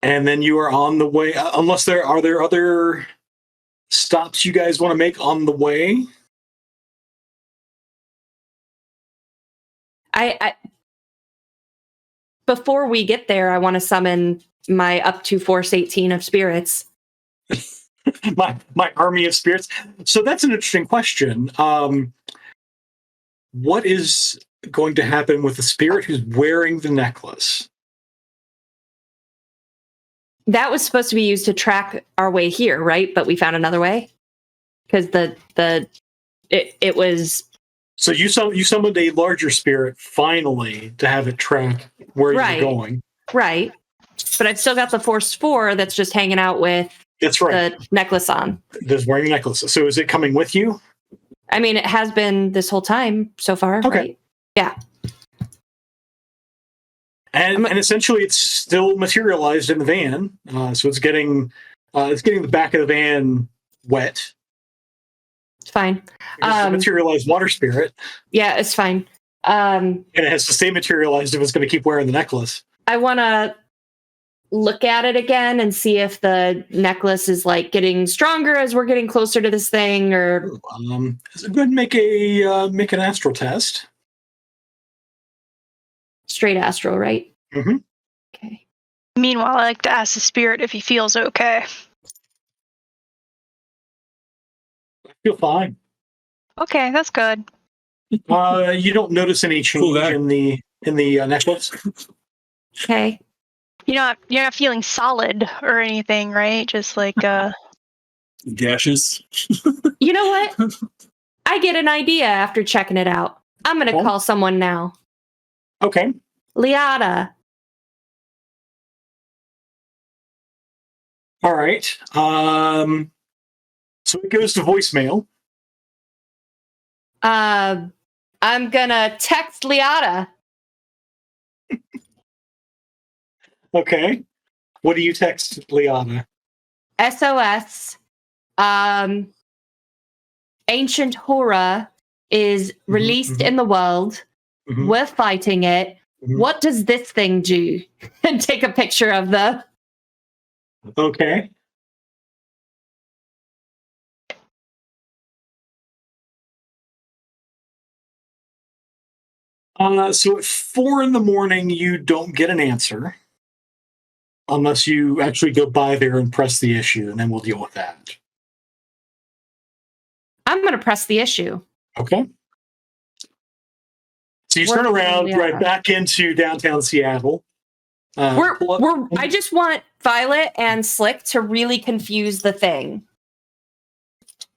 And then you are on the way. Unless are there other stops you guys want to make on the way? I before we get there, I want to summon my up to force 18 of spirits. my army of spirits. So that's an interesting question. What is going to happen with the spirit who's wearing the necklace? That was supposed to be used to track our way here, right? But we found another way because it was. So you summoned a larger spirit finally to have it track where you're going. Right. But I've still got the Force 4 that's just hanging out with that's right. the necklace on. That's wearing the necklace. So is it coming with you? I mean, it has been this whole time so far, okay. Right? Yeah. And essentially it's still materialized in the van. So it's getting the back of the van wet. It's fine. It's a materialized water spirit. Yeah, it's fine. And it has to stay materialized if it's going to keep wearing the necklace. I want to look at it again and see if the necklace is like getting stronger as we're getting closer to this thing, or go ahead and make an astral test. Straight astral, right? Mm-hmm. Okay. Meanwhile, I like to ask the spirit if he feels okay. I feel fine. Okay, that's good. You don't notice any change Cool guy. in the necklace. Okay. You're not feeling solid or anything, right? Just like Gashes. You know what? I get an idea after checking it out. I'm going to Okay. call someone now. Okay. Liata. All right. So it goes to voicemail. I'm going to text Liata. Okay. What do you text Liana? SOS. Ancient horror is released mhm. in the world. Mhm. We're fighting it. Mhm. What does this thing do? And take a picture of the. Okay. So at 4 a.m, you don't get an answer unless you actually go by there and press the issue, and then we'll deal with that. I'm going to press the issue. Okay. So you Working turn around, on drive Liana. back into downtown Seattle. Pull up- I just want Violet and Slick to really confuse the thing.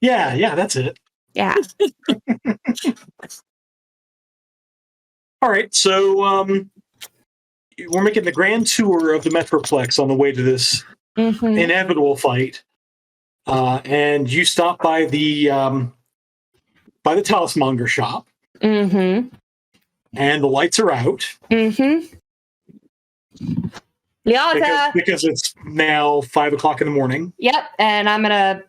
Yeah, that's it. Yeah. All right, so we're making the grand tour of the Metroplex on the way to this Mhm. inevitable fight, and you stop by the Talismonger shop, Mhm. and the lights are out Mhm. Liata. because it's now 5 o'clock in the morning. Yep. And I'm gonna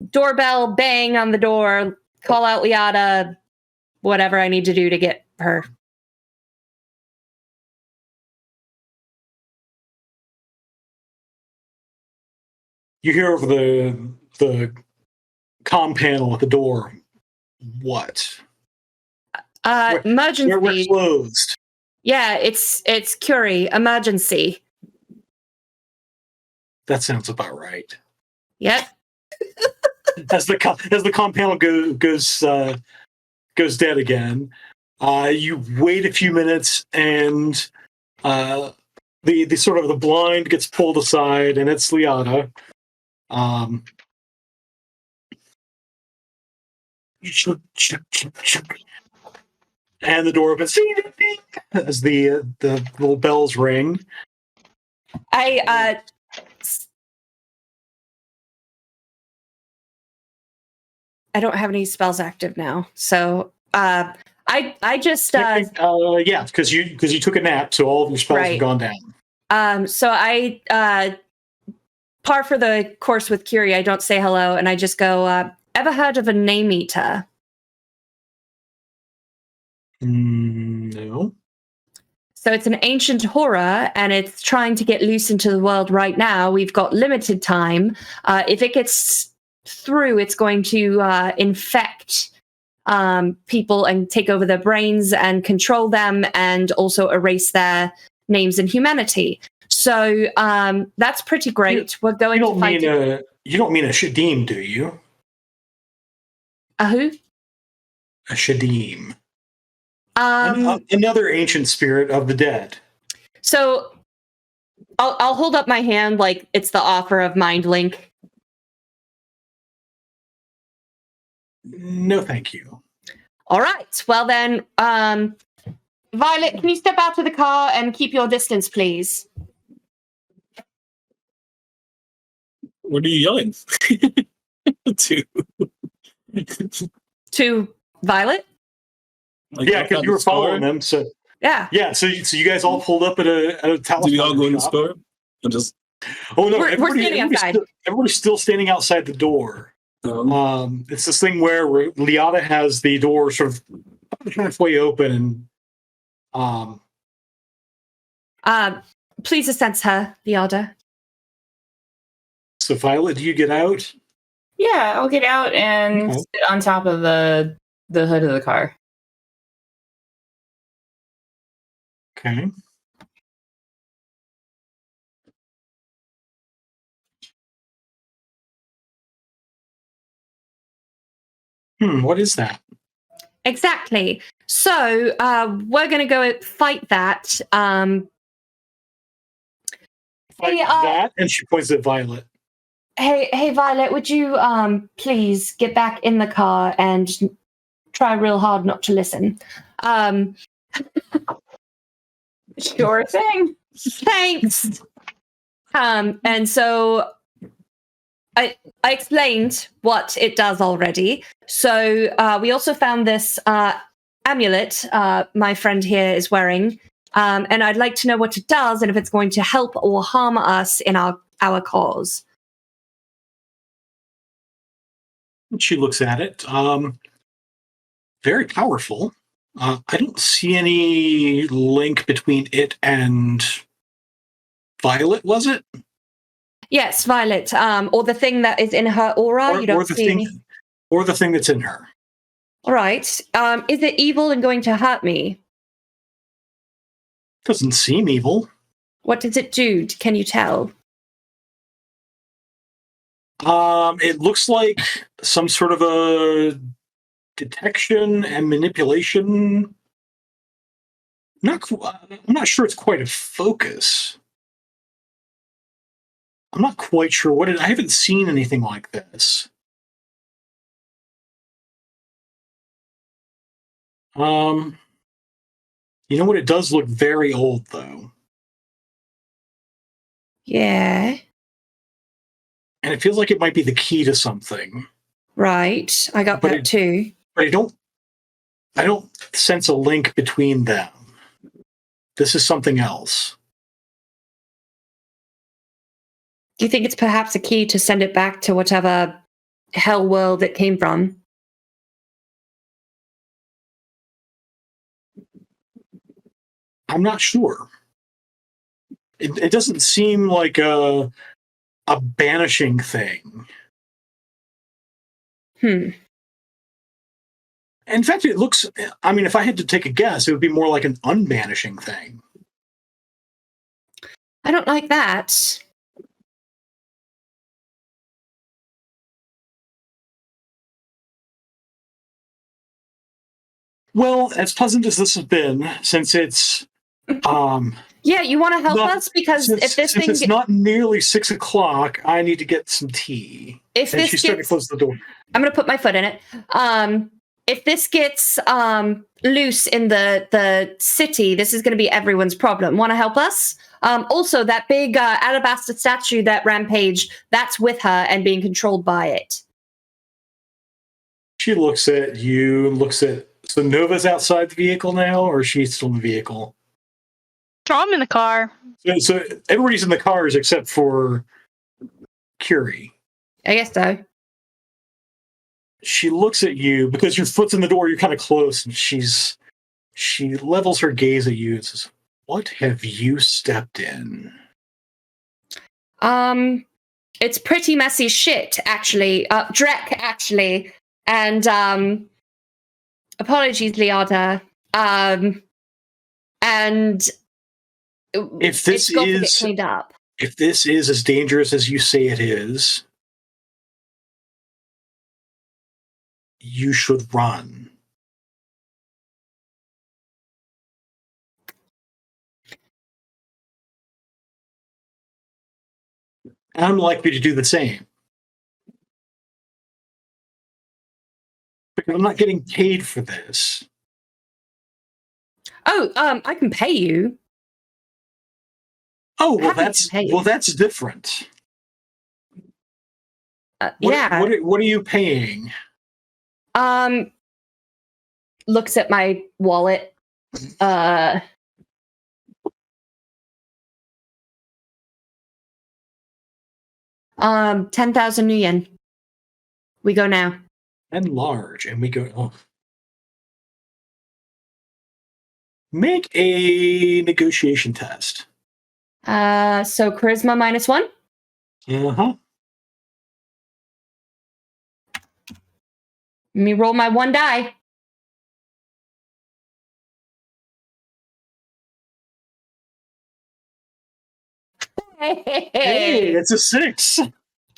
doorbell bang on the door, call out Liata, whatever I need to do to get her. You hear over the comm panel at the door. What? Emergency. We're closed. Yeah, it's Curie. Emergency. That sounds about right. Yep. As the comm panel goes dead again, you wait a few minutes, and the sort of the blind gets pulled aside, and it's Liata. And the door opens as the little bells ring. I don't have any spells active now, so I just Yeah, because you took a nap, so all of your spells Right. have gone down. so I par for the course with Curie. I don't say hello, and I just go. Ever heard of a name eater? No. So it's an ancient horror, and it's trying to get loose into the world right now. We've got limited time. If it gets through, it's going to infect people and take over their brains and control them, and also erase their names and humanity. So that's pretty great. We're going to fight. You don't mean a Shadim, do you? A who? A Shadim. Another ancient spirit of the dead. So I'll hold up my hand like it's the offer of Mind Link. No, thank you. All right. Well then, Violet, can you step out of the car and keep your distance, please? What are you yelling to? To Violet? Like, Yeah, outside because you the were following store? them. So Yeah. so you guys all pulled up at a talisman. Did we all go in the shop. store? Or just Oh no, We're standing outside. Everybody's still standing outside the door. It's this thing where Liata has the door sort of halfway open, and Please assense her, Liada. so Violet, do you get out? Yeah, I'll get out and Okay. sit on top of the hood of the car. Okay. What is that? Exactly. So we're going to go fight that. Fight Hey, that, and she points at Violet. Hey, Violet, would you please get back in the car and try real hard not to listen? Sure thing. Thanks. And so I explained what it does already. So we also found this amulet my friend here is wearing. And I'd like to know what it does and if it's going to help or harm us in our cause. She looks at it. Very powerful. I don't see any link between it and Violet, was it? Yes, Violet, or the thing that is in her aura. You don't see any. Or the thing that's in her. All right. Is it evil and going to hurt me? Doesn't seem evil. What does it do? Can you tell? It looks like some sort of a detection and manipulation. I'm not sure it's quite a focus. I'm not quite sure what I haven't seen anything like this. You know what? It does look very old, though. Yeah. And it feels like it might be the key to something. Right. I got that too. But I don't sense a link between them. This is something else. Do you think it's perhaps a key to send it back to whatever hell world it came from? I'm not sure. It doesn't seem like a banishing thing. In fact, it looks, I mean, if I had to take a guess, it would be more like an unbanishing thing. I don't like that. Well, as pleasant as this has been, since it's yeah, you want to help us? Because if this thing it's not nearly 6 o'clock, I need to get some tea. If and this she's starting to close the door. I'm going to put my foot in it. If this gets loose in the city, this is going to be everyone's problem. Want to help us? Also, that big alabaster statue that rampaged, that's with her and being controlled by it. She looks at you and looks at... So Nova's outside the vehicle now, or is she still in the vehicle? I'm in the car. So everybody's in the cars except for Curie. I guess so. She looks at you because your foot's in the door. You're kind of close, and she levels her gaze at you and says, "What have you stepped in?" It's pretty messy shit, actually. Drek, actually, and apologies, Liada. And if this it's got to get is cleaned up. If this is as dangerous as you say it is, you should run. And I'm likely to do the same. Because I'm not getting paid for this. Oh, I can pay you. Oh, well, that's different. Yeah. What are you paying? Looks at my wallet. 10,000 new yen. We go now. And large, and we go. Oh. Make a negotiation test. So charisma -1. Uh-huh. Let me roll my 1 die. Hey, it's a 6.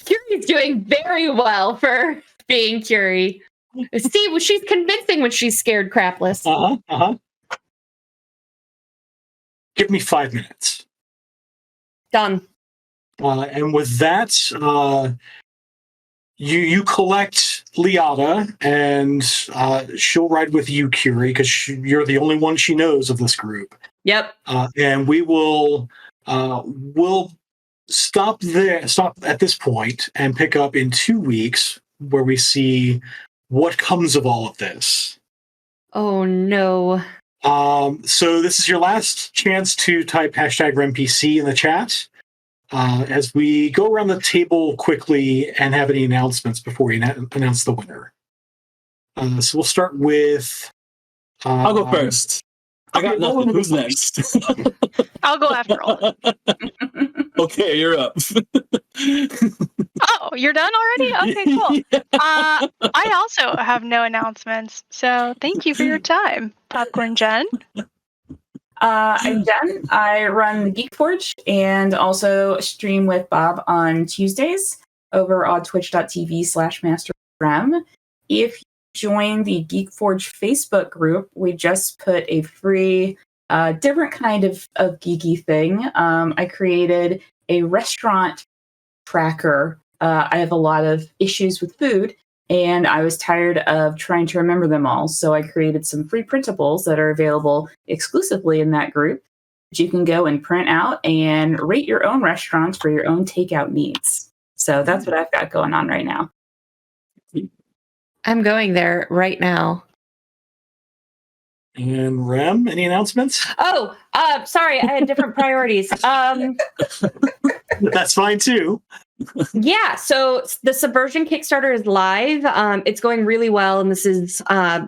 Curie's doing very well for being Curie. See, well, she's convincing when she's scared crapless. Give me 5 minutes. Done. And with that, you collect Liata, and she'll ride with you, Curie, because you're the only one she knows of this group. Yep. And we'll stop at this point and pick up in 2 weeks, where we see what comes of all of this. Oh no. So this is your last chance to type #RMPC in the chat. As we go around the table quickly and have any announcements before we announce the winner. So we'll start with... I'll go first. I got nothing. Who's next? I'll go after all. Okay, you're up. Oh, you're done already? Okay, cool. Yeah. I also have no announcements, so thank you for your time, Popcorn Jen. I'm Jen. I run the Geek Forge and also stream with Bob on Tuesdays over on twitch.tv/MasterRem. If you join the Geek Forge Facebook group, we just put a free, different kind of geeky thing. I created a restaurant tracker. I have a lot of issues with food, and I was tired of trying to remember them all. So I created some free printables that are available exclusively in that group that you can go and print out and rate your own restaurants for your own takeout needs. So that's what I've got going on right now. I'm going there right now. And Rem, any announcements? Oh, sorry, I had different priorities. That's fine too. Yeah, so the Subversion Kickstarter is live. It's going really well, and this is a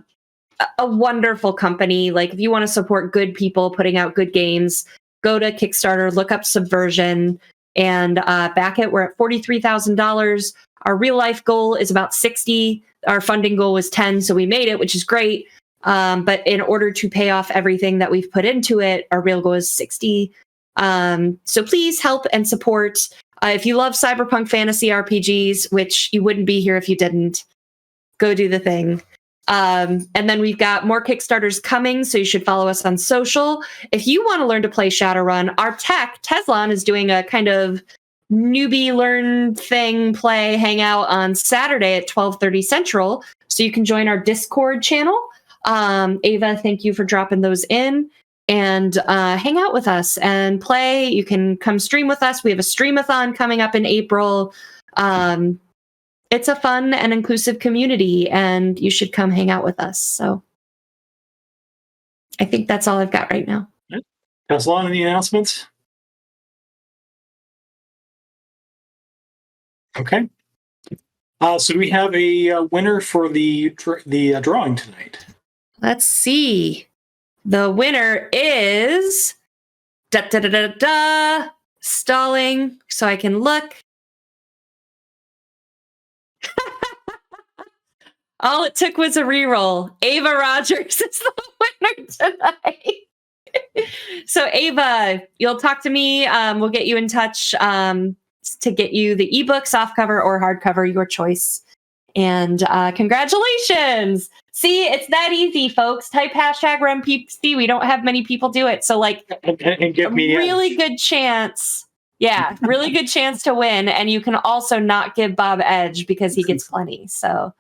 wonderful company. Like, if you want to support good people putting out good games, go to Kickstarter, look up Subversion, and back it. We're at $43,000. Our real life goal is about 60. Our funding goal was 10, so we made it, which is great. But in order to pay off everything that we've put into it, our real goal is 60. So please help and support. If you love cyberpunk fantasy RPGs, which you wouldn't be here if you didn't, go do the thing. And then we've got more Kickstarters coming, so you should follow us on social. If you want to learn to play Shadowrun, our tech, Teslon, is doing a kind of newbie learn thing, play, hangout on Saturday at 12:30 Central. So you can join our Discord channel. Ava, thank you for dropping those in. And hang out with us and play. You can come stream with us. We have a streamathon coming up in April. It's a fun and inclusive community, and you should come hang out with us. So I think that's all I've got right now. Teslon, any announcements? Okay. So do we have a winner for the drawing tonight? Let's see. The winner is stalling so I can look. All it took was a reroll. Ava Rogers is the winner tonight. So Ava, you'll talk to me. We'll get you in touch to get you the ebooks, softcover or hardcover, your choice. And congratulations. See, it's that easy, folks. Type #RemPC. We don't have many people do it. So like and give me a really good chance. Yeah, really good chance to win. And you can also not give Bob edge because he gets plenty. So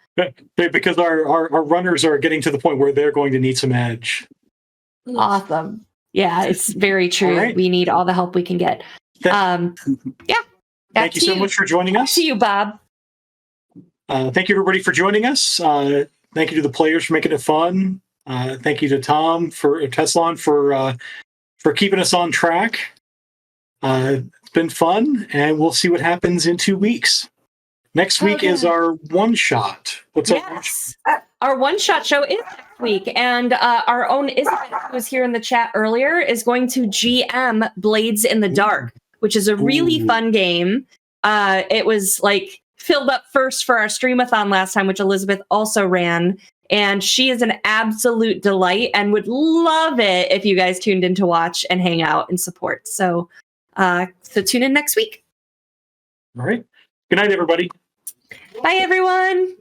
because our runners are getting to the point where they're going to need some edge. Awesome. Yeah, it's very true. Right. We need all the help we can get. Yeah. Thank you so much for joining us. To you, Bob. Thank you, everybody, for joining us. Thank you to the players for making it fun. Thank you to Tom for Teslon for keeping us on track. It's been fun, and we'll see what happens in 2 weeks. Next week is our one shot. What's up? Yes. Our one shot show is next week, and our own Isabel, who was here in the chat earlier, is going to GM Blades in the Dark, which is a really fun game. It was like filled up first for our streamathon last time, which Elizabeth also ran. And she is an absolute delight and would love it if you guys tuned in to watch and hang out and support. So tune in next week. All right. Good night, everybody. Bye, everyone.